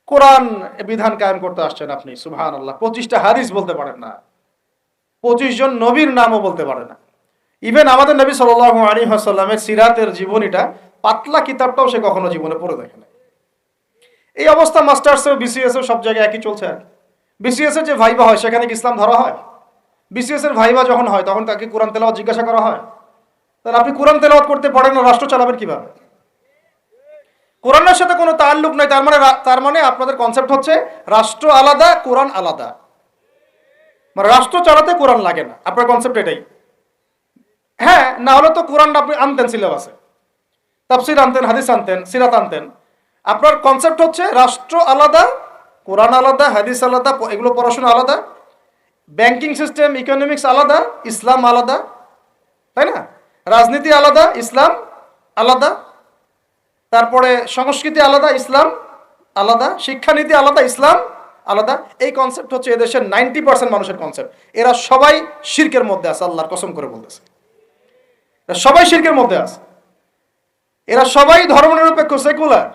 S1: কোরআন বিধান কায়েম করতে আসছেন আপনি, সুবহানাল্লাহ। 25টা হাদিস বলতে পারেন না। 25 জন নবীর নামও বলতে পারে না। ইভেন আমাদের নবী সাল্লাল্লাহু আলাইহি ওয়াসাল্লামের সিরাতের জীবনীটা, পাতলা কিতাবটাও সে কখনো জীবনে পড়ে দেখে না। এই অবস্থা মাস্টার্সে, বিসিএস সব জায়গায় একই চলছে। আর বিসিএস এর যে ভাইবা হয়, সেখানে কি ইসলাম ধরা হয়? বিসিএস এর ভাইবা যখন হয়, তখন তাকে কোরআন তেলাওয়াত জিজ্ঞাসা করা হয়? তাহলে আপনি কোরআন তেলাওয়াত করতে পারেন না, রাষ্ট্র চালাবেন কিভাবে? কোরআনের সাথে কোনো তাল্লুক নাই। তার মানে আপনাদের কনসেপ্ট হচ্ছে রাষ্ট্র আলাদা, কোরআন আলাদা। মানে রাষ্ট্র চালাতে কোরআন লাগে না, আপনার কনসেপ্ট এটাই। হ্যাঁ, না হলে তো কোরআনটা আপনি আনতেন সিলেবাসে, তাফসীর আনতেন, হাদিস আনতেন, সিরাত আনতেন। আপনার কনসেপ্ট হচ্ছে রাষ্ট্র আলাদা, কোরআন আলাদা, হাদিস আলাদা, এগুলো পড়াশোনা আলাদা, ব্যাংকিং সিস্টেম, ইকোনমিক্স আলাদা, ইসলাম আলাদা, তাই না? রাজনীতি আলাদা, ইসলাম আলাদা, তারপরে সংস্কৃতি আলাদা, ইসলাম আলাদা, শিক্ষানীতি আলাদা, ইসলাম আলাদা। এই কনসেপ্ট হচ্ছে এদেশের 90% মানুষের কনসেপ্ট। এরা সবাই শিরকের মধ্যে আছে, আল্লাহর কসম করে বলতেছে। এরা সবাই শিরকের মধ্যে আছে। এরা সবাই ধর্মনিরপেক্ষ, সেকুলার।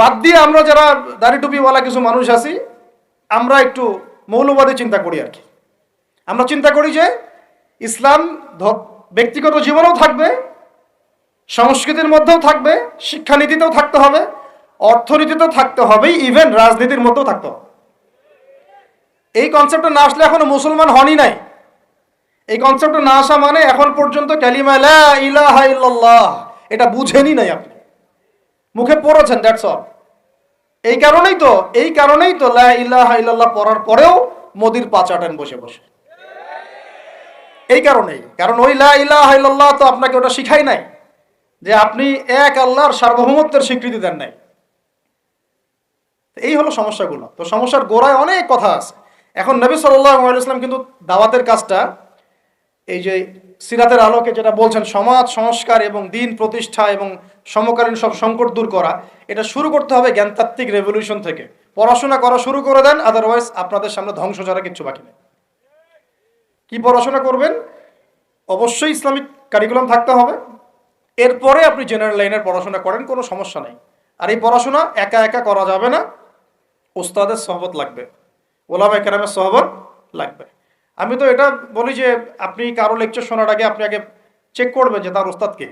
S1: বাদ দিয়ে আমরা যারা দাড়ি টুপিওয়ালা কিছু মানুষ আছি, আমরা একটু মৌলবাদী চিন্তা করি আর কি। আমরা চিন্তা করি যে ইসলাম ব্যক্তিগত জীবনেও থাকবে, সংস্কৃতির মধ্যেও থাকবে, শিক্ষানীতিতেও থাকতে হবে, অর্থনীতিতেও থাকতে হবে, ইভেন রাজনীতির মধ্যেও থাকতে হবে। এই কনসেপ্টটা না আসলে এখনো মুসলমান হনই নাই। এই কনসেপ্টটা না আসা মানে এখন পর্যন্ত কালিমা লা ইলাহা ইল্লাল্লাহ এটা বুঝেনি নাই আপনি, মুখে পড়েছেন, দ্যাটস অল। এই কারণেই তো লা ইলাহা ইল্লাল্লাহ পড়ার পরেও মোদির পা চাটেন বসে বসে। এই কারণেই, কারণ ওই লা ইলাহা ইল্লাল্লাহ তো আপনাকে ওটা শিখাই নাই, যে আপনি এক আল্লাহর সার্বভৌমত্বের স্বীকৃতি দেন নাই। এই হলো সমস্যাগুলো। তো সমস্যার গোড়ায় অনেক কথা আছে। এখন নবী সাল্লাল্লাহু আলাইহি ওয়াসাল্লাম কিন্তু দাওয়াতের কাজটা, এই যে সিরাতের আলোকে যেটা বলছেন, সমাজ সংস্কার এবং দিন প্রতিষ্ঠা এবং সমকালীন সব সংকট দূর করা, এটা শুরু করতে হবে জ্ঞানতাত্ত্বিক রেভলিউশন থেকে। পড়াশোনা করা শুরু করে দেন, আদারওয়াইজ আপনাদের সামনে ধ্বংস ছাড়া কিচ্ছু বাকি নেই। কি পড়াশোনা করবেন? অবশ্যই ইসলামিক কারিকুলাম থাকতে হবে। এরপরে আপনি জেনারেল লাইনের পড়াশোনা করেন, কোনো সমস্যা নেই। আর এই পড়াশোনা একা একা করা যাবে না, ওস্তাদের সহবত লাগবে, ওলামা কেরামের সহবত লাগবে। আমি তো এটা বলি যে আপনি কারো লেকচার শোনার আগে আপনি আগে চেক করবেন যে তার ওস্তাদ কে,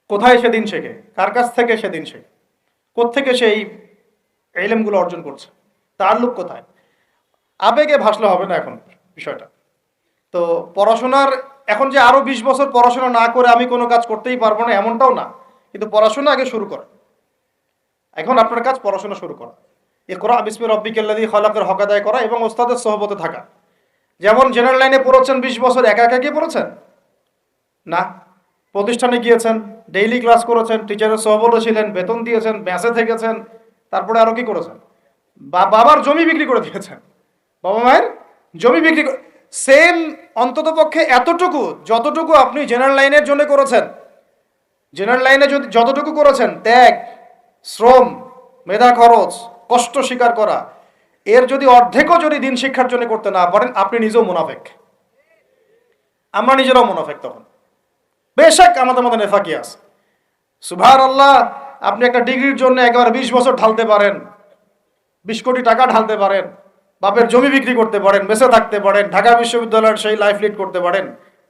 S1: কোথায় সেদিন শেখে, কার কাছ থেকে সেদিন শেখে, কোত্থেকে সে এই এলেমগুলো অর্জন করছে, তার লোক কোথায়। আবেগে ভাসলে হবে না এখন বিষয়টা। তো পড়াশোনার এখন যে আরো 20 বছর পড়াশোনা না করে আমি কোনো কাজ করতেই পারবো না এমনটাও না, কিন্তু পড়াশোনা আগে শুরু করেন। এখন আপনার কাজ পড়াশোনা শুরু করা, ইকরা বিসমি রাব্বিকাল্লাযী খালাকের হক আদায় করা এবং ওস্তাদের সোহবতে থাকা। যেমন জেনারেল লাইনে পড়েছেন 20 বছর একা একা কি পড়েছেন না, প্রতিষ্ঠানে গিয়েছেন, ডেইলি ক্লাস করেছেন, টিচারের সোহবতে ছিলেন, বেতন দিয়েছেন, ব্যাসে থেকেছেন, তারপরে আরো কি করেছেন, বাবার জমি বিক্রি করে দিয়েছেন, বাবা মায়ের জমি বিক্রি করে, সেম অন্তত পক্ষে এতটুকু যতটুকু আপনি জেনারেল লাইনের জন্য করেছেন, জেনারেল লাইনে যদি যতটুকু করেছেন ত্যাগ, শ্রম, মেধা খরচ, কষ্ট স্বীকার করা, এর যদি অর্ধেকও যদি দিন শিক্ষার জন্য করতে না পারেন আপনি নিজেও মুনাফেক, আমরা নিজেরাও মুনাফেক। তখন বেশক আমাদের মধ্যে নেফাকি আছে। সুবহানাল্লাহ, আপনি একটা ডিগ্রির জন্য একেবারে 20 বছর ঢালতে পারেন, 20 কোটি টাকা ঢালতে পারেন, বাপের জমি বিক্রি করতে পারেন, বেঁচে থাকতে পারেন, ঢাকা বিশ্ববিদ্যালয়ের সেই লাইফ লিড করতে পারেন,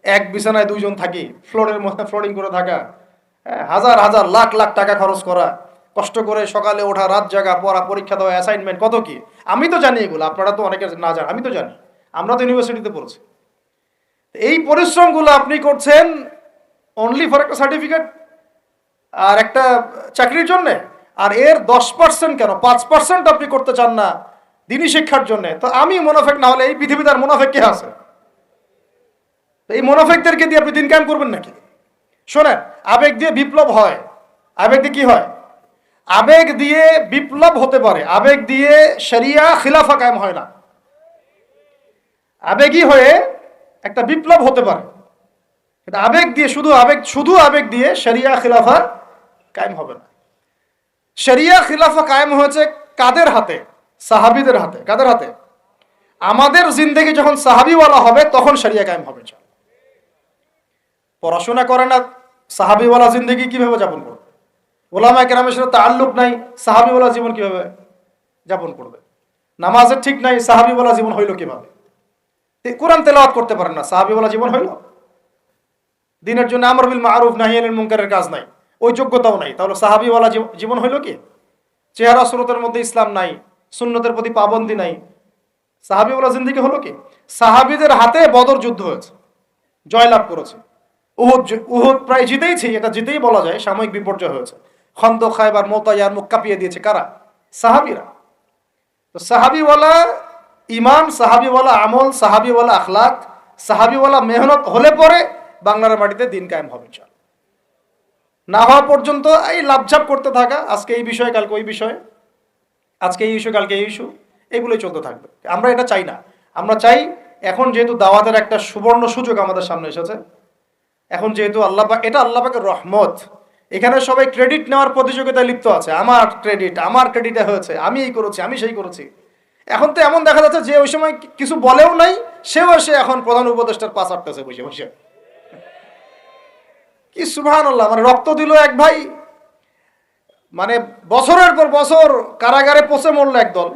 S1: এক বিছানায় 2 জন থাকি, ফ্লোরের মধ্যে ফ্লোরিং করে থাকা, হাজার হাজার লাখ লাখ টাকা খরচ করা, কষ্ট করে সকালে ওঠা, রাত জাগা, পড়া, পরীক্ষা দেওয়া, অ্যাসাইনমেন্ট, কত কি। আমি তো জানি এগুলো, আপনারা তো অনেকে না জানেন, আমি তো জানি, আমরা তো ইউনিভার্সিটিতে পড়েছি। এই পরিশ্রমগুলো আপনি করছেন অনলি ফর একটা সার্টিফিকেট আর একটা চাকরির জন্য, আর এর 10% কেন 5% আপনি করতে চান না দিনী শিক্ষার জন্য। তো আমি মুনাফেক না হলে এই পৃথিবীতে আর মুনাফেক কে আছে? এই মুনাফেকদেরকে দিয়ে আপনি দিন কায়েম করবেন নাকি? শোনেন, আবেগ দিয়ে বিপ্লব হয়। আবেগ দিয়ে কি হয়? আবেগ দিয়ে বিপ্লব হতে পারে, আবেগ দিয়ে শরিয়া খিলাফা কায়েম হয় না। আবেগী হয়ে একটা বিপ্লব হতে পারে, আবেগ দিয়ে শুধু আবেগ দিয়ে শরিয়া খিলাফা কায়েম হবে না। শরিয়া খিলাফা কায়েম হয়েছে কাদের হাতে? সাহাবীদের হাতে। কাদের হাতে? আমাদের জিন্দেগি যখন সাহাবীওয়ালা হবে তখন শরিয়া কায়েম হবে। পড়াশোনা করে না, সাহাবীওয়ালা জিন্দেগি কিভাবে যাপন করবে? ওলামায়ে কেরামের সাথে তাআল্লুক নাই, সাহাবীওয়ালা জীবন কিভাবে যাপন করবে? নামাজের ঠিক নাই, সাহাবীওয়ালা জীবন হইল কিভাবে? কোরআন তেলাওয়াত করতে পারেন না, সাহাবীওয়ালা জীবন হইল? দিনের জন্য আমর বিল মারুফ নাহি আনিল মুনকারের কাজ নাই, ওই যোগ্যতাও নাই, তাহলে সাহাবীওয়ালা জীবন হইল কি? চেহারা সুরতের মধ্যে ইসলাম নাই, সুন্নতের প্রতি পাবন্দি নাই, সাহাবীওয়ালা জিন্দেগি হলো কি? সাহাবীদের হাতে বদর যুদ্ধ হয়েছে, জয়লাভ করেছে। উহুদ প্রায় জিতেইছি, এটা জিতেই বলা যায়, সাময়িক বিপর্যয় হয়েছে। খন্দক, খায়বার, মুতা, ইয়ারমুক কাঁপিয়ে দিয়েছে কারা? সাহাবীরা। তো সাহাবীওয়ালা ইমান, সাহাবীওয়ালা আমল, সাহাবীওয়ালা আখলাক, সাহাবীওয়ালা মেহনত হলে পরে বাংলার মাটিতে দিন কায়েম হবে। না হওয়া পর্যন্ত এই লাভঝাপ করতে থাকা, আজকে এই বিষয়ে কালকে ওই বিষয়ে, আজকে এই ইস্যু কালকে এই ইস্যু, এগুলোই চলতে থাকবে। আমরা এটা চাই না। আমরা চাই এখন যেহেতু দাওয়াতের একটা সুবর্ণ সুযোগ আমাদের সামনে এসেছে, এখন যেহেতু এটা আল্লাহ পাকের রহমত, এখানে সবাই ক্রেডিট নেওয়ার প্রতিযোগিতায় লিপ্ত আছে। আমার ক্রেডিটে হয়েছে, আমি এই করেছি, আমি সেই করেছি। এখন তো এমন দেখা যাচ্ছে যে ওই সময় কিছু বলেও নাই, সেও এসে এখন প্রধান উপদেষ্টার পাশ আটতেছে বসে বসে। কি সুবহানাল্লাহ! মানে রক্ত দিল এক ভাই, মানে বছরের পর বছর কারাগারে পচে মরল একদল,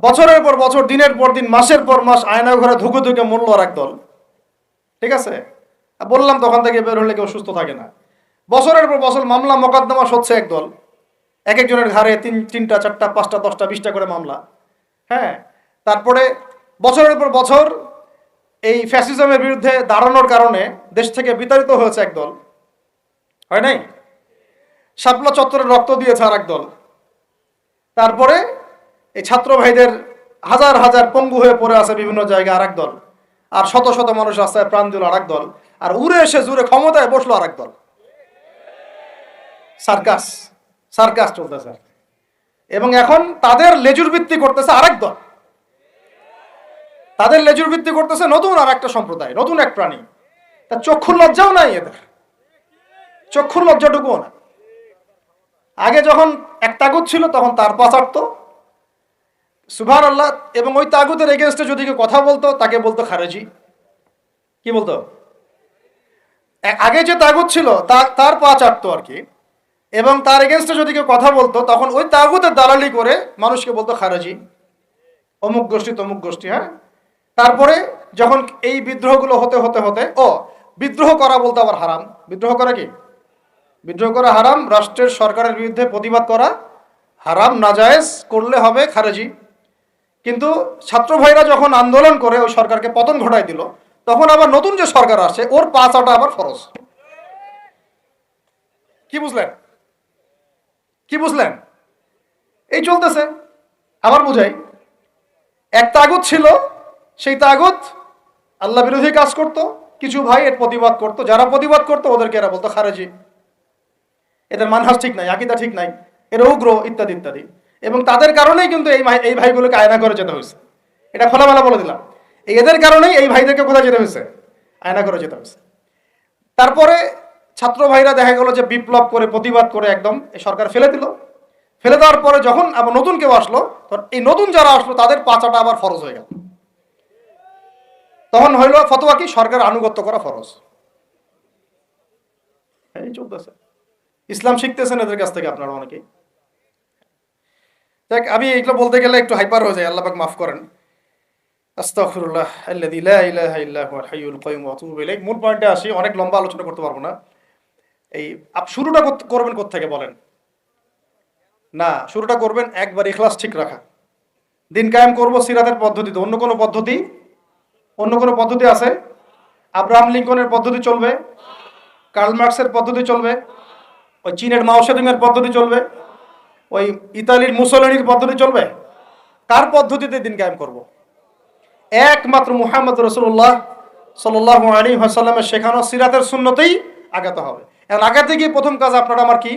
S1: বছরের পর বছর, দিনের পর দিন, মাসের পর মাস আয়না ঘরে ধুকে ধুকে মরল আর একদল। ঠিক আছে, বললাম তখন থেকে বের হলে কেউ সুস্থ থাকে না। বছরের পর বছর মামলা মোকদ্দমা হচ্ছে একদল, এক একজনের ঘাড়ে 3টা 4টা 5টা 10টা 20টা করে মামলা। হ্যাঁ, তারপরে বছরের পর বছর এই ফ্যাসিজমের বিরুদ্ধে দাঁড়ানোর কারণে দেশ থেকে বিতাড়িত হয়েছে একদল, হয় নাই? শাপলা চত্বরে রক্ত দিয়েছে আর একদল। তারপরে এই ছাত্র ভাইদের হাজার হাজার পঙ্গু হয়ে পড়ে আছে বিভিন্ন জায়গায় আর একদল, আর শত শত মানুষ রাস্তায় প্রাণ দিল আর একদল, আর উড়ে এসে জুড়ে ক্ষমতায় বসলো আর একদল। সার্কাস চলতেছে, এবং এখন তাদের লেজুর ভিত্তি করতেছে আরেক দল, তাদের লেজুর ভিত্তি করতেছে নতুন আর একটা সম্প্রদায়, নতুন এক প্রাণী। তা চক্ষুর লজ্জাও নাই এদের, চক্ষুর লজ্জাটুকুও না। আগে যখন এক তাগুত ছিল তখন তার পাচারত, সুবহানাল্লাহ, এবং ওই তাগুতের এগেনস্টে যদি কেউ কথা বলতো তাকে বলতো খারেজি। কি বলতো? আগে যে তাগুত ছিল তার পা চাটতো আর কি, এবং তার এগেনস্টে যদি কেউ কথা বলতো তখন ওই তাগুতের দালালি করে মানুষকে বলতো খারেজি, অমুক গোষ্ঠী তমুক গোষ্ঠী। হ্যাঁ, তারপরে যখন এই বিদ্রোহগুলো হতে হতে হতে বিদ্রোহ করা বলতে আবার হারাম। বিদ্রোহ করা কি? বিদ্রোহ করা হারাম, রাষ্ট্রের সরকারের বিরুদ্ধে প্রতিবাদ করা হারাম, নাজায়েজ, করলে হবে খারেজি। কিন্তু ছাত্র ভাইরা যখন আন্দোলন করে ওই সরকারকে পতন ঘটাই দিল, তখন আবার নতুন যে সরকার আসছে ওর পা চাটা আবার ফরজ। কি বুঝলেন? কি বুঝলেন? এই চলতেছে। আবার বুঝাই, এক তাগুত ছিল, সেই তাগুত আল্লাহ বিরোধী কাজ করত, কিছু ভাই এর প্রতিবাদ করত, যারা প্রতিবাদ করতো ওদেরকে এরা বলতো খারেজি, এদের মানহাজ ঠিক নাই, আকীদা ঠিক নাই, এরা উগ্র, ইত্যাদি ইত্যাদি। এবং তাদের কারণেই কিন্তু এই ভাইগুলোকে আয়না করে যেতে হয়েছে। এটা খোলামেলা বলে দিলাম, এদের কারণেই এই ভাইদেরকে কোথায় যেতে হয়েছে? আয়না করে যেতে হয়েছে। তারপরে ছাত্র ভাইরা দেখা গেল যে বিপ্লব করে প্রতিবাদ করে একদম এই সরকার ফেলে দিল। ফেলে দেওয়ার পরে যখন আবার নতুন কেউ আসলো, তখন এই নতুন যারা আসলো তাদের পাচাটা আবার ফরজ হয়ে গেল। তখন হইল ফতোয়া কি? সরকার আনুগত্য করা ফরজ। এই চলতেছে। ইসলাম শিখতেছেন এদের কাছ থেকে আপনারা অনেকেই। দেখ, আমি এগুলো বলতে গেলে একটু হাইপার হয়ে যায়, আল্লাহ পাক মাফ করেন। আস্তাগফিরুল্লাহ আল্লাযী লা ইলাহা ইল্লা হুয়াল হাইয়ুল কাইয়ুম ওয়া আতুবু ইলাইহি। মূল পয়েন্টে আসি, অনেক লম্বা আলোচনা করতে পারবো না। এই শুরুটা করবেন কোত্থেকে বলেন? না, শুরুটা করবেন একবার ইখলাস ঠিক রাখা। দিন কায়েম করব সিরাতের পদ্ধতিতে, অন্য কোনো পদ্ধতি আছে? আব্রাহাম লিঙ্কনের পদ্ধতি চলবে? কার্ল মার্কসের পদ্ধতি চলবে? ওই চীনের মাও সেতুংয়ের পদ্ধতি চলবে? ওই ইতালির মুসোলিনির পদ্ধতি চলবে? কার পদ্ধতিতে দিন কায়েম করব? একমাত্র মুহাম্মদ রাসূলুল্লাহ সাল্লাল্লাহু আলাইহি ওয়াসাল্লামের শেখানো সিরাতের সুন্নতেই আগাতে হবে। এখন আগাতে গিয়ে প্রথম কাজ আপনার আমার কি?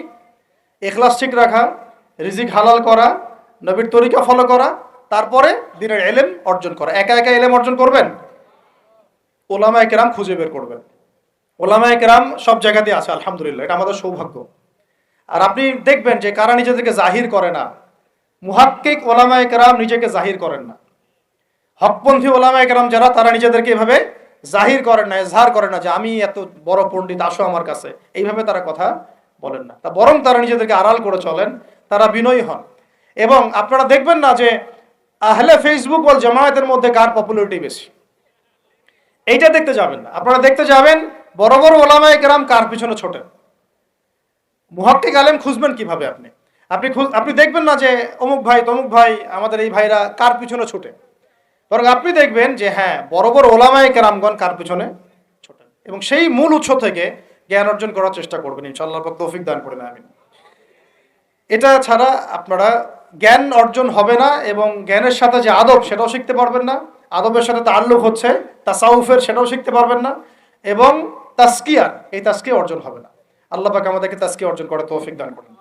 S1: ইখলাস ঠিক রাখা, রিজিক হালাল করা, নবীর তরিকা ফলো করা, তারপরে দ্বীনের ইলম অর্জন করা। একা একা ইলম অর্জন করবেন? ওলামায়ে কেরাম খুঁজে বের করবেন। ওলামায়ে কেরাম সব জায়গাতে আছে, আলহামদুলিল্লাহ, এটা আমাদের সৌভাগ্য। আর আপনি দেখবেন যে কারা নিজেদেরকে জাহির করে না, মুহাক্কিক ওলামায়ে কেরাম নিজেকে জাহির করেন না। হকপন্থী ওলামায়ে কেরাম যারা, তারা নিজেদেরকে এভাবে জাহির করেন না, ইজহার করেন না যে আমি এত বড় পণ্ডিত, আসো আমার কাছে, এইভাবে তারা কথা বলেন না। তা বরং তারা নিজেদেরকে আড়াল করে চলেন, তারা বিনয়ী হন। এবং আপনারা দেখবেন না যে আহলে ফেসবুক ওয়াল জামায়াতের মধ্যে কার পপুলারিটি বেশি, এইটা দেখতে যাবেন না। আপনারা দেখতে যাবেন বড় বড় ওলামায়ে কেরাম কার পিছনে ছোটেন। মুহাক্কিক আলেম খুঁজবেন কিভাবে? আপনি দেখবেন না যে অমুক ভাই তমুক ভাই, আমাদের এই ভাইরা কার পিছনে ছোটে, বরং আপনি দেখবেন যে হ্যাঁ, বড় বড় ওলামায়ে কেরামগণ কার পিছনে ছোটেন। এবং সেই মূল উৎস থেকে জ্ঞান অর্জন করার চেষ্টা করবেন, ইনশাআল্লাহ পাক তৌফিক দান করেন, আমিন। এটা ছাড়া আপনারা জ্ঞান অর্জন হবে না, এবং জ্ঞানের সাথে যে আদব সেটাও শিখতে পারবেন না। আদবের সাথে তাআল্লুক হচ্ছে তাসাউফের, সেটাও শিখতে পারবেন না। এবং তাসকিয়া, এই তাসকিয়া অর্জন হবে না। আল্লাহ পাক আমাদেরকে তাসকিয়া অর্জন করে তৌফিক দান করেন।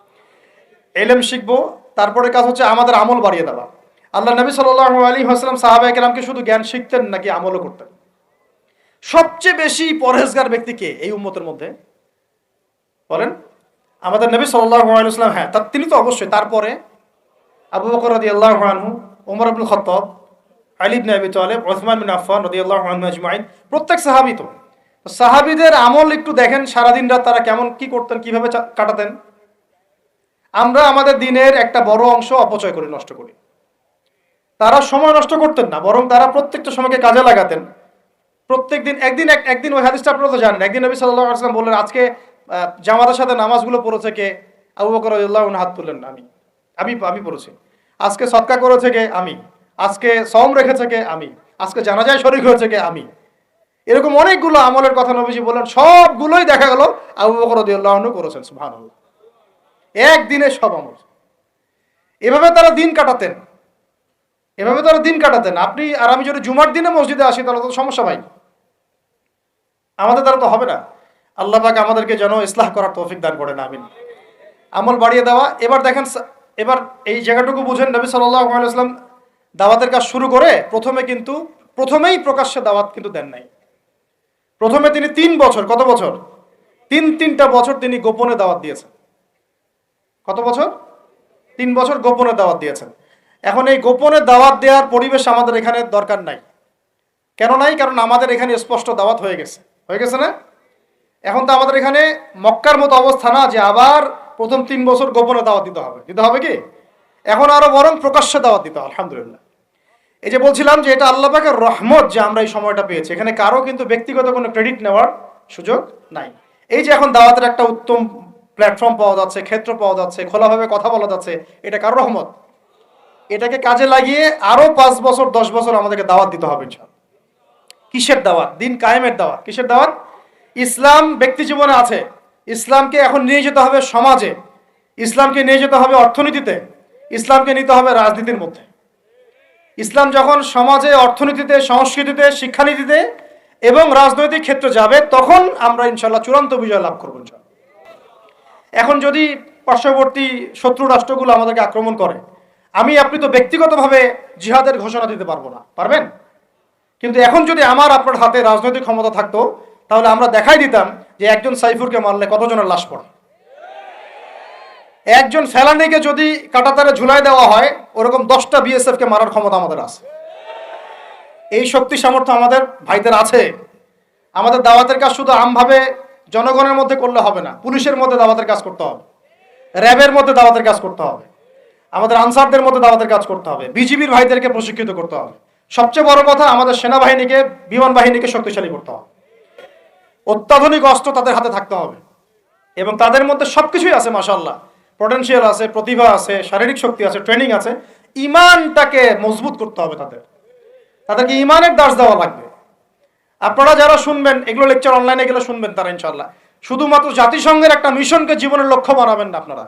S1: ইলম শিখবো, তারপরে কাজ হচ্ছে আমাদের আমল বাড়িয়ে দেওয়া। আল্লাহ নবী সাল্লাল্লাহু আলাইহি ওয়াসাল্লাম সাহাবায়ে কেরামকে শুধু জ্ঞান শিখতেন নাকি আমলও করতেন? সবচেয়ে বেশি পরহেজগার ব্যক্তি কে এই উম্মতের মধ্যে বলেন? আমাদের নবী সাল্লাল্লাহু আলাইহি ওয়াসাল্লাম। হ্যাঁ, তিনি তো অবশ্যই। তারপরে আবু বকর রাদিয়াল্লাহু আনহু, ওমর ইবনে খাত্তাব, আলী ইবনে আবি তালিব, উসমান বিন আফফান রাদিয়াল্লাহু আনহু আজমাইন, প্রত্যেক সাহাবী। তো সাহাবীদের আমল একটু দেখেন, সারাদিন রাত তারা কেমন কি করতেন, কিভাবে কাটাতেন। আমরা আমাদের দিনের একটা বড় অংশ অপচয় করি, নষ্ট করি। তারা সময় নষ্ট করতেন না, বরং তারা প্রত্যেকটা সময়কে কাজে লাগাতেন। প্রত্যেকদিন একদিন ওই হাদিসটা আপনারা তো জানেন, একদিন নবী সাল্লাল্লাহু আলাইহি ওয়াসাল্লাম বললেন, আজকে জামাতের সাথে নামাজগুলো পড়েছে কে? আবু বকর রাদিয়াল্লাহু আনহু হাত তুললেন, আমি পড়েছি। আজকে সদকা করেছে কে? আমি। আজকে সওম রেখেছে কে? আমি। আজকে জানাজায় শরীক হয়েছে কে? আমি। এরকম অনেকগুলো আমলের কথা নবীজি বললেন, সবগুলোই দেখা গেল আবু বকর রাদিয়াল্লাহু আনহু করেছেন। সুবহানাল্লাহ, একদিনে সব আমল। এভাবে তারা দিন কাটাতেন, আপনি আর আমি যদি জুমার দিনে মসজিদে আসি তাহলে তো সমস্যা ভাই, আমাদের দ্বারা তো হবে না। আল্লাহ পাক আমাদেরকে যেন ইসলাহ করার তৌফিক দান করেন, আমিন। আমল বাড়িয়ে দেওয়া। এবার দেখেন, এবার এই জায়গাটুকু বুঝেন, নবী সাল্লাল্লাহু আলাইহি ওয়াসাল্লাম দাওয়াতের কাজ শুরু করে প্রথমেই প্রকাশ্যে দাওয়াত কিন্তু দেন নাই। প্রথমে তিনি 3 বছর, কত বছর? তিনটা বছর তিনি গোপনে দাওয়াত দিয়েছেন। কত বছর? 3 বছর গোপনে দাওয়াত দিয়েছেন। এখন এই গোপনে দাওয়াত দেওয়ার পরিবেশ আমাদের এখানে দরকার নাই। কেন নাই? কারণ আমাদের এখানে স্পষ্ট দাওয়াত হয়ে গেছে না? এখন তো আমাদের এখানে মক্কার মতো অবস্থা না যে আবার প্রথম 3 বছর গোপনে দাওয়াত দিতে হবে কি? এখন আরো বরং প্রকাশ্যে দাওয়াত দিতে হবে, আলহামদুলিল্লাহ। এই যে বলছিলাম যে এটা আল্লাহ পাকের রহমত যে আমরা এই সময়টা পেয়েছি, এখানে কারো কিন্তু ব্যক্তিগত কোনো ক্রেডিট নেওয়ার সুযোগ নাই। এই যে এখন দাওয়াতের একটা উত্তম প্ল্যাটফর্ম পাওয়া যাচ্ছে, ক্ষেত্র পাওয়া যাচ্ছে, খোলাভাবে কথা বলা যাচ্ছে, এটা কারো রহমত। এটাকে কাজে লাগিয়ে আরো 5 বছর 10 বছর আমাদেরকে দাওয়াত দিতে হবে ইনশাআল্লাহ। কিসের দাওয়াত? দিন কায়েমের দাওয়াত। কিসের দাওয়াত? ইসলাম ব্যক্তি জীবনে আছে, ইসলামকে এখন নিয়ে যেতে হবে সমাজে, ইসলামকে নিয়ে যেতে হবে অর্থনীতিতে, ইসলামকে নিতে হবে রাজনীতির মধ্যে। ইসলাম যখন সমাজে, অর্থনীতিতে, সংস্কৃতিতে, শিক্ষানীতিতে এবং রাজনৈতিক ক্ষেত্রে যাবে, তখন আমরা ইনশাল্লাহ চূড়ান্ত বিজয় লাভ করবো ইনশাল্লাহ। এখন যদি পার্শ্ববর্তী শত্রু রাষ্ট্রগুলো আমাদেরকে আক্রমণ করে, আপনি তো ব্যক্তিগতভাবে জিহাদের ঘোষণা দিতে পারবো না, পারবেন? কিন্তু এখন যদি আমার আপনার হাতে রাজনৈতিক ক্ষমতা থাকতো, তাহলে আমরা দেখাই দিতাম যে একজন সাইফুরকে মারলে কতজনের লাশ পড়ে। একজন ফেলানিকে যদি কাঁটাতারে ঝুলাই দেওয়া হয়, ওরকম 10টা বিএসএফ কে মারার ক্ষমতা আমাদের আছে। এই শক্তি সামর্থ্য আমাদের ভাইদের আছে। আমাদের দাওয়াতের কাজ শুধু আমভাবে জনগণের মধ্যে করলে হবে না, পুলিশের মধ্যে দাওয়াতের কাজ করতে হবে, র্যাবের মধ্যে দাওয়াতের কাজ করতে হবে, আমাদের আনসারদের মধ্যে দাওয়াতের কাজ করতে হবে, বিজিবির ভাইদেরকে প্রশিক্ষিত করতে হবে। সবচেয়ে বড় কথা, আমাদের সেনাবাহিনীকে, বিমান বাহিনীকে শক্তিশালী করতে হবে। অত্যাধুনিক অস্ত্র তাদের হাতে থাকতে হবে এবং তাদের মধ্যে সবকিছুই আছে মাশাআল্লাহ। পটেনশিয়াল আছে, প্রতিভা আছে, শারীরিক শক্তি আছে, ট্রেনিং আছে। ইমানটাকে মজবুত করতে হবে তাদেরকে ইমানের দাস দেওয়া লাগবে। আপনারা যারা শুনবেন এগুলো লেকচার অনলাইনে গেলে শুনবেন, তারা ইনশাআল্লাহ শুধুমাত্র জাতিসংঘের একটা মিশনকে জীবনের লক্ষ্য বানাবেন না। আপনারা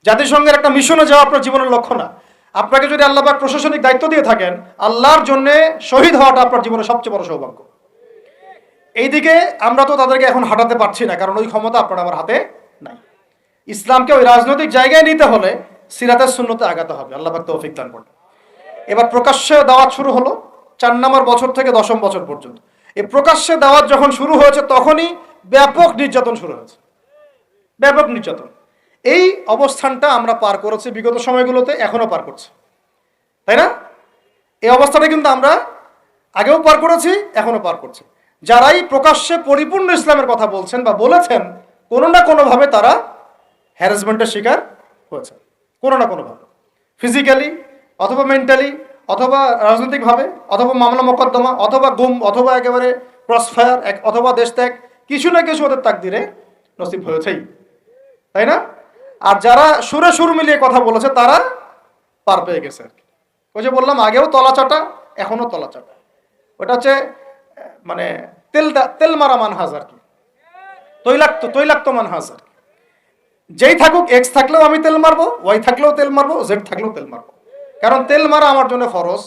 S1: জাতিসংঘের একটা মিশনে যাওয়া আপনার জীবনের লক্ষ্য না। আপনাকে যদি আল্লাহ পাক প্রশাসনিক দায়িত্ব দিয়ে থাকেন, আল্লাহর জন্য শহীদ হওয়াটা আপনার জীবনের সবচেয়ে বড় সৌভাগ্য। এইদিকে আমরা তো তাদেরকে এখন হাঁটাতে পারছি না, কারণ ওই ক্ষমতা আপনার আমার হাতে নাই। ইসলামকে ওই রাজনৈতিক জায়গায় নিতে হলে সিরাতের সুন্নতে আগাতে হবে। আল্লাহ পাক তৌফিক দান করুন। এবার প্রকাশ্যে দাওয়াত শুরু হলো 4 নম্বর বছর থেকে 10ম বছর পর্যন্ত। এই প্রকাশ্যে দাওয়াত যখন শুরু হয়েছে, তখনই ব্যাপক নির্যাতন শুরু হয়েছে, ব্যাপক নির্যাতন। এই অবস্থানটা আমরা পার করেছি বিগত সময়গুলোতে, এখনো পার করছি, তাই না? এই অবস্থাটা কিন্তু আমরা আগেও পার করেছি, এখনো পার করছি। যারাই প্রকাশ্যে পরিপূর্ণ ইসলামের কথা বলছেন বা বলেছেন, কোনো না কোনোভাবে তারা হ্যারাসমেন্টের শিকার হয়েছে, কোনো না কোনোভাবে, ফিজিক্যালি অথবা মেন্টালি অথবা রাজনৈতিকভাবে অথবা মামলা মোকদ্দমা অথবা গুম অথবা একেবারে ক্রসফায়ার অথবা দেশ ত্যাগ, কিছু না কিছু ওদের তাকদিরে নসিব হয়েছেই, তাই না? আর যারা সুরে সুর মিলিয়ে কথা বলেছে, তারা পার পেয়ে গেছে আর কি। ওই যে বললাম, আগেও তলাচাটা, এখনো তলাচাটা। ওটা হচ্ছে মানে তেল মারা মানহাজ আর কি, তৈলাক্ত মানহাজ আর কি। যেই থাকুক, এক্স থাকলেও আমি তেল মারবো, ওয়াই থাকলেও তেল মারবো, জেড থাকলেও তেল মারবো। কারণ তেল মারা আমার জন্য ফরজ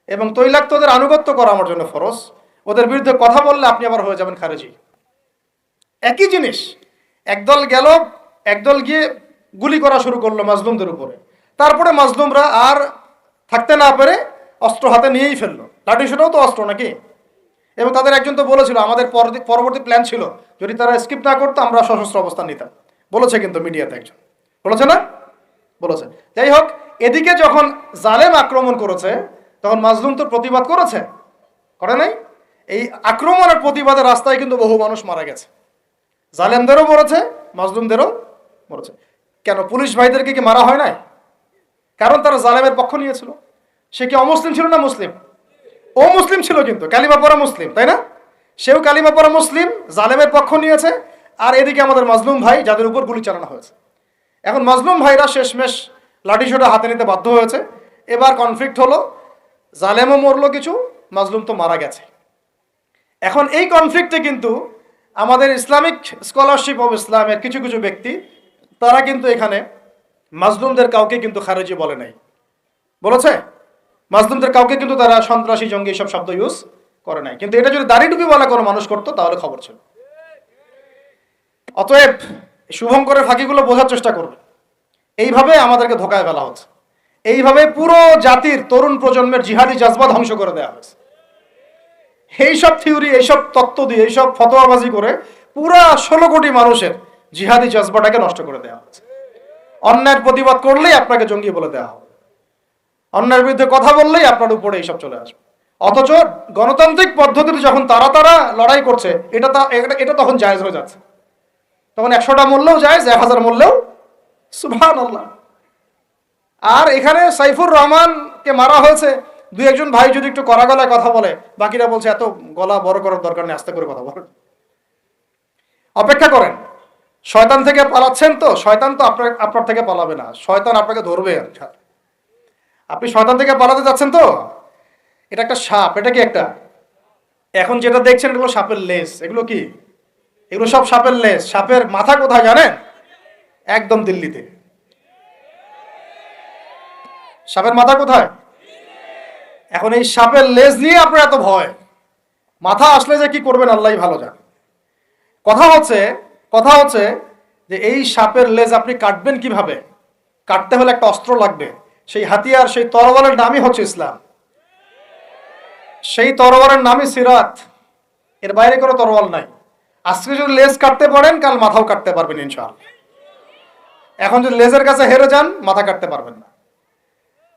S1: এবং তৈলাক্তদের আনুগত্য করা আমার জন্য ফরজ। ওদের বিরুদ্ধে কথা বললে আপনি আবার হয়ে যাবেন খারেজি। একই জিনিস, একদল গিয়ে গুলি করা শুরু করলো মাজলুমদের উপরে। তারপরে মাজলুমরা আর থাকতে না পেরে অস্ত্র হাতে নিয়েই ফেললো। লাঠি সেটাও তো অস্ত্র নাকি? এবং তাদের একজন তো বলেছিল, আমাদের পরবর্তী প্ল্যান ছিল যদি তারা স্কিপ না করতো, আমরা সশস্ত্র অবস্থান নিতাম। বলেছে কিন্তু মিডিয়াতে একজন, বলেছে না? বলেছে। যাই হোক, এদিকে যখন জালেম আক্রমণ করেছে, তখন মাজলুম তো প্রতিবাদ করেছে, করে নাই? এই আক্রমণের প্রতিবাদের রাস্তায় কিন্তু বহু মানুষ মারা গেছে। জালেমদেরও মরেছে, মাজলুমদেরও মরেছে। কেন পুলিশ ভাইদেরকে কি মারা হয় নাই? কারণ তারা জালেমের পক্ষ নিয়েছিল। সে কি অমুসলিম ছিল না মুসলিম? ও মুসলিম ছিল, কিন্তু কালিমা পড়া মুসলিম, তাই না? সেও কালিমা পড়া মুসলিম, জালেমের পক্ষ নিয়েছে। আর এদিকে আমাদের মাজলুম ভাই, যাদের উপর গুলি চালানো হয়েছে। এখন মাজলুম ভাইরা শেষমেশ লাঠিসোঁটা হাতে নিতে বাধ্য হয়েছে। এবার কনফ্লিক্ট হলো, জালেমও মরলো কিছু, মাজলুম তো মারা গেছে। এখন এই কনফ্লিক্টে কিন্তু আমাদের ইসলামিক স্কলারশিপ অব ইসলামের কিছু কিছু ব্যক্তি, তারা কিন্তু এখানে মাজলুমদের কাউকে কিন্তু খারেজি বলে নাই, বলেছে? মাজলুমদের কাউকে কিন্তু তারা সন্ত্রাসী, জঙ্গি এইসব শব্দ ইউজ করে নাই। কিন্তু এটা যদি দাড়ি টুপি বলা কোনো মানুষ করতো, তাহলে খবর ছিল। অতএব শুভঙ্করের ফাঁকিগুলো বোঝার চেষ্টা করবে। এইভাবে আমাদেরকে ধোকায় ফেলা হচ্ছে, এইভাবে পুরো জাতির তরুণ প্রজন্মের জিহাদি জজবা ধ্বংস করে দেওয়া হয়েছে। এইসব থিওরি, এইসব তত্ত্ব দিয়ে, এইসব ফতোয়াবাজি করে পুরা 16 কোটি মানুষের জিহাদি জজবাটাকে নষ্ট করে দেওয়া হচ্ছে। অন্যায়ের প্রতিবাদ করলেই আপনাকে জঙ্গি বলে দেওয়া হবে, অন্যায়ের বিরুদ্ধে কথা বললেই আপনার উপরে এইসব চলে আসবে। অথচ গণতান্ত্রিক পদ্ধতিতে যখন তারা লড়াই করছে, এটা তখন জায়েজ হয়ে যাচ্ছে। তখন 100টা মূল্যও জায়েজ, 1000 মূল্যও সুবহানাল্লাহ। আর এখানে সাইফুর রহমানকে মারা হয়েছে, দুই একজন ভাই যদি একটু কড়া গলায় কথা বলে, বাকিরা বলছে এত গলা বড় করার দরকার নেই, আস্তে করে কথা বলেন। অপেক্ষা করেন, শয়তান থেকে পালাচ্ছেন তো, শয়তান তো আপনার থেকে পালাবে না, শয়তান আপনাকে ধরবে। আপনি শয়তান থেকে পালাতে যাচ্ছেন তো, এটা একটা সাপ, এটা কি একটা, এখন যেটা দেখছেন এগুলো সাপের লেজ, এগুলো কি, এগুলো সব সাপের লেজ। সাপের মাথা কোথায় জানেন? একদম দিল্লিতে। সাপের মাথা কোথায়? এখন এই সাপের লেজ নিয়ে আপনার এত ভয়, মাথা আসলে যে কি করবেন আল্লাহই ভালো জানে। কথা হচ্ছে যে এই সাপের লেজ আপনি কাটবেন কিভাবে? কাটতে হলে একটা অস্ত্র লাগবে, সেই হাতিয়ার, সেই তরবারের নামই হচ্ছে ইসলাম, সেই তরবারের নামই সিরাত। এর বাইরে কোনো তরোয়াল নাই। আজকে যদি লেজ কাটতে পারেন, কাল মাথাও কাটতে পারবেন ইনশাআল্লাহ। এখন যদি লেজের কাছে হেরে যান, মাথা কাটতে পারবেন না।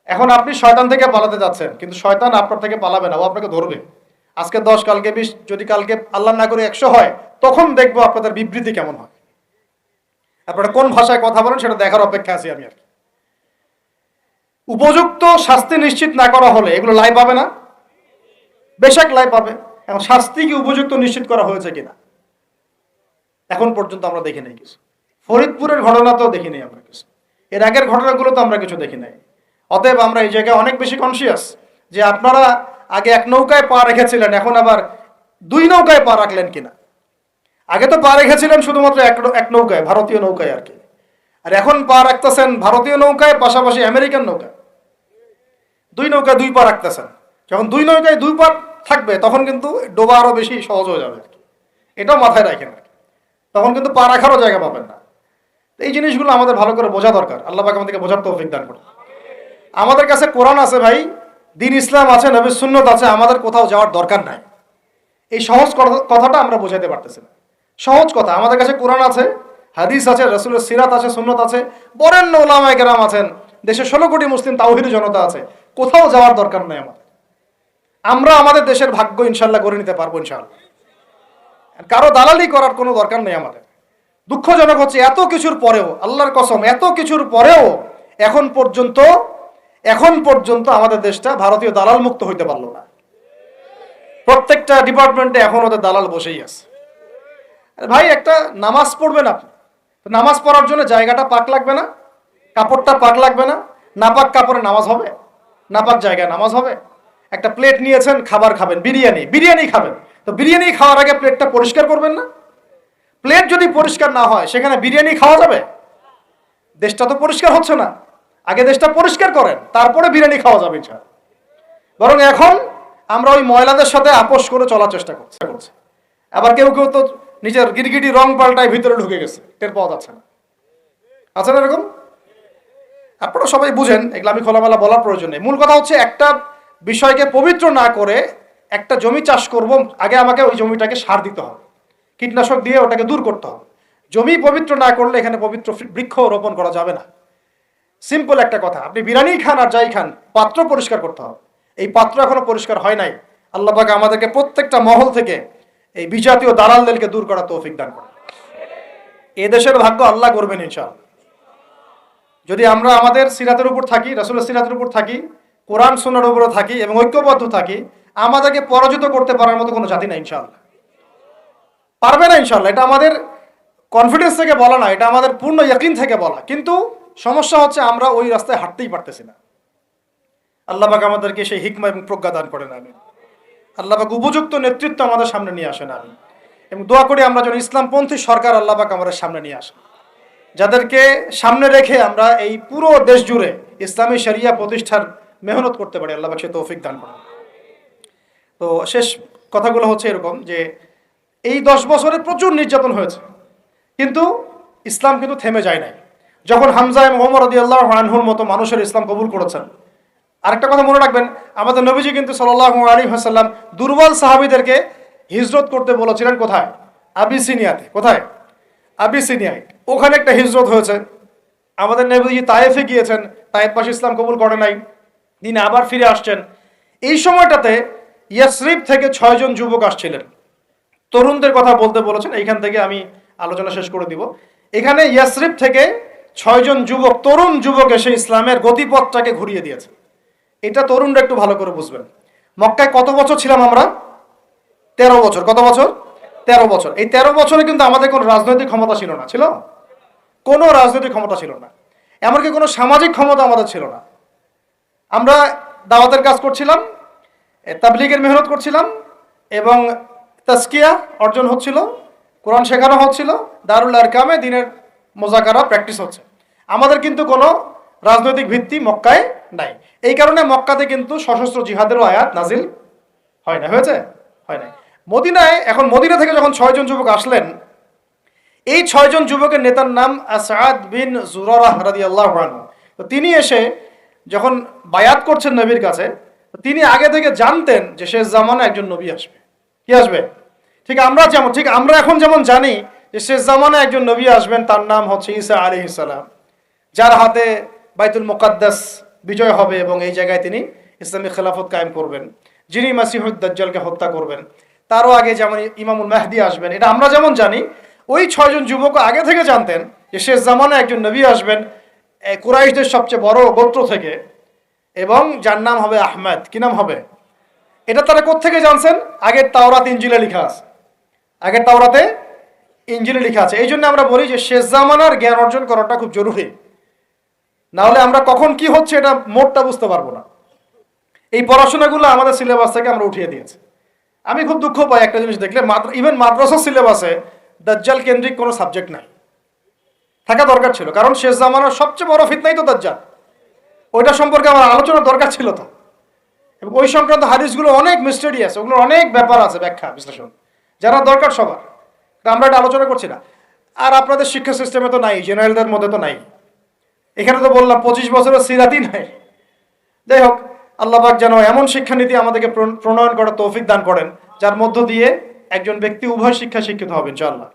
S1: এখন আপনি শয়তান থেকে পালাতে যাচ্ছেন, কিন্তু শয়তান আপনার থেকে পালাবে না, ও আপনাকে ধরবে। আজকে 10, কালকে 20, যদি কালকে আল্লাহ না করে 100 হয়, তখন দেখবো আপনাদের বিবৃতি কেমন হয়। আপনারা কোন ভাষায় কথা বলেন সেটা দেখার অপেক্ষা আছি আমি আর কি। উপযুক্ত শাস্তি নিশ্চিত না করা হলে এগুলো লাই পাবে না, বেশক লাই পাবে। এখন শাস্তি কি উপযুক্ত নিশ্চিত করা হয়েছে কিনা এখন পর্যন্ত আমরা দেখি নাই কিছু। ফরিদপুরের ঘটনা তো দেখি নাই আমরা কিছু, এর আগের ঘটনাগুলো তো আমরা কিছু দেখি নাই। অতএব আমরা এই জায়গায় অনেক বেশি কনসিয়াস যে আপনারা আগে এক নৌকায় পা রেখেছিলেন, এখন আবার 2 নৌকায় পা রাখলেন কিনা। আগে তো পা রেখেছিলেন শুধুমাত্র এক নৌকায়, ভারতীয় নৌকায় আর কি, আর এখন পা রাখতেছেন ভারতীয় নৌকায় পাশাপাশি আমেরিকান নৌকায়। 2 নৌকায় 2 পা রাখতেছেন। যখন 2 নৌকায় 2 পা থাকবে, তখন কিন্তু ডোবা আরো বেশি সহজ হয়ে যাবে আর কি। এটাও মাথায় রাখেন আর কি, তখন কিন্তু পা রাখারও জায়গা পাবেন না। এই জিনিসগুলো আমাদের ভালো করে বোঝা দরকার। আল্লাহ পাক আমাদেরকে বোঝার তৌফিক দান করুন। আমাদের কাছে কোরআন আছে ভাই, দ্বীন ইসলাম আছে, নবীর সুন্নত আছে, আমাদের কোথাও যাওয়ার দরকার নাই। এই সহজ কথাটা আমরা বোঝাতে পারতেছি না। সহজ কথা, আমাদের কাছে কোরআন আছে, হাদিস আছে, রাসূলের সিরাত আছে, সুন্নত আছে, বরেণ্য উলামায়ে কেরাম আছেন, দেশে 16 কোটি মুসলিম তাওহীদি জনতা আছে, কোথাও যাওয়ার দরকার নাই আমাদের। আমরা আমাদের দেশের ভাগ্য ইনশাআল্লাহ গড়ে নিতে পারবো ইনশাআল্লাহ। কারো দালালি করার কোনো দরকার নেই আমাদের। দুঃখজনক হচ্ছে এত কিছুর পরেও, আল্লাহর কসম, এত কিছুর পরেও এখন পর্যন্ত আমাদের দেশটা ভারতীয় দালাল মুক্ত হইতে পারলো না। প্রত্যেকটা ডিপার্টমেন্টে এখন ওদের দালাল বসেই আছে। ভাই একটা নামাজ পড়বেন আপনি, নামাজ পড়ার জন্য জায়গাটা পাক লাগবে না, কাপড়টা পাক লাগবে না, নাপাক কাপড়ে নামাজ হবে, নাপাক জায়গায় নামাজ হবে। একটা প্লেট নিয়েছেন, খাবার খাবেন, বিরিয়ানি খাবেন, তো বিরিয়ানি খাওয়ার আগে প্লেটটা পরিষ্কার করবেন না? প্লেট যদি পরিষ্কার না হয়, সেখানে বিরিয়ানি খাওয়া যাবে? দেশটা তো পরিষ্কার হচ্ছে না, আগে দেশটা পরিষ্কার করেন, তারপরে বিরিয়ানি খাওয়া যাবে ইনশাআল্লাহ। বরং এখন আমরা ওই ময়লাদের সাথে আপোষ করে চলার চেষ্টা করছি। আবার কেউ কেউ তো নিজের গিরগিটি রং পাল্টায় ভিতরে ঢুকে গেছে, টের পাওয়া যাচ্ছে না। আছে না এরকম? আপনারা সবাই বুঝেন, এগুলো আমি খোলামেলা বলার প্রয়োজন নেই। মূল কথা হচ্ছে, একটা বিষয়কে পবিত্র না করে একটা জমি চাষ করব, আগে আমাকে ওই জমিটাকে সার দিতে হবে, কীটনাশক দিয়ে ওটাকে দূর করতে হবে। জমি পবিত্র না করলে এখানে পবিত্র বৃক্ষ রোপণ করা যাবে না। সিম্পল একটা কথা, আপনি বিরিয়ানি খান আর যাই খান, পাত্র পরিষ্কার করতে হবে। এই পাত্র এখনো পরিষ্কার হয় নাই। আল্লাহ পাক আমাদেরকে প্রত্যেকটা মহল থেকে এই বিজাতীয় দালালদেরকে দূর করার তৌফিক দান করেন। এই দেশের ভাগ্য আল্লাহ করবেন ইনশাআল্লাহ। যদি আমরা আমাদের সিরাতের উপর থাকি, রাসূলের সিরাতের উপর থাকি, কোরআন সুন্নাহর উপর থাকি এবং ঐক্যবদ্ধ থাকি, আমাদেরকে পরাজিত করতে পারার মতো কোনো জাতি না ইনশাআল্লাহ, পারবে না ইনশাআল্লাহ। এটা আমাদের কনফিডেন্স থেকে বলা না, এটা আমাদের পূর্ণ ইয়াকিন থেকে বলা। কিন্তু সমস্যা হচ্ছে আমরা ওই রাস্তায় হাঁটতেই পারতেছি না। আল্লাহ পাক আমাদেরকে সেই হিকমা এবং প্রজ্ঞা দান করেন আমিন। আল্লাহ পাক উপযুক্ত নেতৃত্ব আমাদের সামনে নিয়ে আসেন আমিন। এবং দোয়া করি আমরা যেন ইসলামপন্থী সরকার আল্লাহ পাক আমাদের সামনে নিয়ে আসেন, যাদেরকে সামনে রেখে আমরা এই পুরো দেশ জুড়ে ইসলামী শরিয়া প্রতিষ্ঠার মেহনত করতে পারি। আল্লাহ পাক সে তৌফিক দান করেন। তো শেষ কথাগুলো হচ্ছে এরকম যে এই 10 বছরে প্রচুর নির্যাতন হয়েছে, কিন্তু ইসলাম কিন্তু থেমে যায় নাই। যখন হামজা এবং ওমর রাদিয়াল্লাহু আনহুর মতো মানুষের ইসলাম কবুল করেছেন। আরেকটা কথা মনে রাখবেন, আমাদের নবীজি কিন্তু সাল্লাল্লাহু আলাইহি ওয়াসাল্লাম দুর্বল সাহাবীদেরকে হিজরত করতে বলেছিলেন। কোথায়? আবিসিনিয়াতে। কোথায়? আবিসিনিয়ায়। ওখানে একটা হিজরত হয়েছে। আমাদের নবীজি তায়েফে গিয়েছেন, তায়েফবাসী ইসলাম কবুল করে নাই, তিনি আবার ফিরে আসছেন। এই সময়টাতে ইয়াসরিব থেকে 6 জন যুবক আসছিলেন, তরুণদের কথা বলতে বলেছেন। এইখান থেকে আমি আলোচনা শেষ করে দিব। এখানে ইয়াসরিব থেকে 6 জন যুবক, তরুণ যুবক এসে ইসলামের গতিপথটাকে ঘুরিয়ে দিয়েছে। এটা তরুণরা একটু ভালো করে বুঝবেন। মক্কায় কত বছর ছিলাম আমরা? 13 বছর। কত বছর? 13 বছর। এই 13 বছরে কিন্তু আমাদের কোনো রাজনৈতিক ক্ষমতা ছিল না, ছিল? কোনো রাজনৈতিক ক্ষমতা ছিল না, এমনকি কোনো সামাজিক ক্ষমতা আমাদের ছিল না। আমরা দাওয়াতের কাজ করছিলাম, তাবলীগের মেহনত করছিলাম, এবং তাজকিয়া অর্জন হচ্ছিল, কোরআন শেখানো হচ্ছিল, দারুল আরকামে দিনের মোজাকারা প্র্যাকটিস হচ্ছে। আমাদের কিন্তু কোনো রাজনৈতিক ভিত্তি মক্কায় নাই। এই কারণে মক্কাতে কিন্তু সশস্ত্র জিহাদেরও আয়াত নাজিল হয় না। হয়েছে? হয় নাই। মদিনায়, এখন মদিনা থেকে যখন 6 জন যুবক আসলেন, এই 6 জন যুবকের নেতার নাম আসাদ বিন জুরারাহ রাদিয়াল্লাহু আনহু। তো তিনি এসে যখন বায়াত করছেন নবীর কাছে, তিনি আগে থেকে জানতেন যে শেষ জামানে একজন নবী আসবে। কি আসবে? ঠিক আমরা এখন যেমন জানি যে শেষ জামানে একজন নবী আসবেন, তার নাম হচ্ছে ঈসা আলাইহিস সালাম, যার হাতে বাইতুল মুকাদ্দাস বিজয় হবে এবং এই জায়গায় তিনি ইসলামী খেলাফত কায়েম করবেন, যিনি মাসিহুদ দাজ্জালকে হত্যা করবেন। তারও আগে যেমন ইমামুল মাহদি আসবেন, এটা আমরা যেমন জানি, ওই 6 জন যুবক আগে থেকে জানতেন যে শেষ জামানে একজন নবী আসবেন কুরাইশদের সবচেয়ে বড় গোত্র থেকে, এবং যার নাম হবে আহমেদ। কি নাম হবে? এটা তারা কোত্থেকে জানছেন? আগের তাওরাত ইনজিলে লেখা আছে। আগের তাওরাতে ইনজিলে লেখা আছে। এই জন্য আমরা বলি যে শেষ জামানার জ্ঞান অর্জন করাটা খুব জরুরি, না হলে আমরা কখন কি হচ্ছে এটা মোটটা বুঝতে পারবো না। এই পড়াশোনাগুলো আমাদের সিলেবাস থেকে আমরা উঠিয়ে দিয়েছি। আমি খুব দুঃখ পাই একটা জিনিস দেখলে, ইভেন মাদ্রাসা সিলেবাসে দাজ্জাল কেন্দ্রিক কোনো সাবজেক্ট নাই। থাকা দরকার ছিল, কারণ শেষ জামানার সবচেয়ে বড় ফিতনাই তো দাজ্জাল। ওইটা সম্পর্কে আমার আলোচনা দরকার ছিল তো, এবং ওই সংক্রান্ত হাদিসগুলো অনেক মিস্টেরিয়াস, ওগুলোর অনেক ব্যাপার আছে, ব্যাখ্যা বিশ্লেষণ জানা দরকার সবার। আমরা এটা আলোচনা করছি না। আর আপনাদের শিক্ষা সিস্টেমে তো নাই, জেনারেলদের মধ্যে তো নাই। এখানে তো বললাম 25 বছরের সিরাতই নাই। যাই হোক, আল্লাহ পাক যেন এমন শিক্ষানীতি আমাদেরকে প্রণয়ন করার তৌফিক দান করেন, যার মধ্য দিয়ে একজন ব্যক্তি উভয় শিক্ষা শিক্ষিত হবে ইনশাআল্লাহ।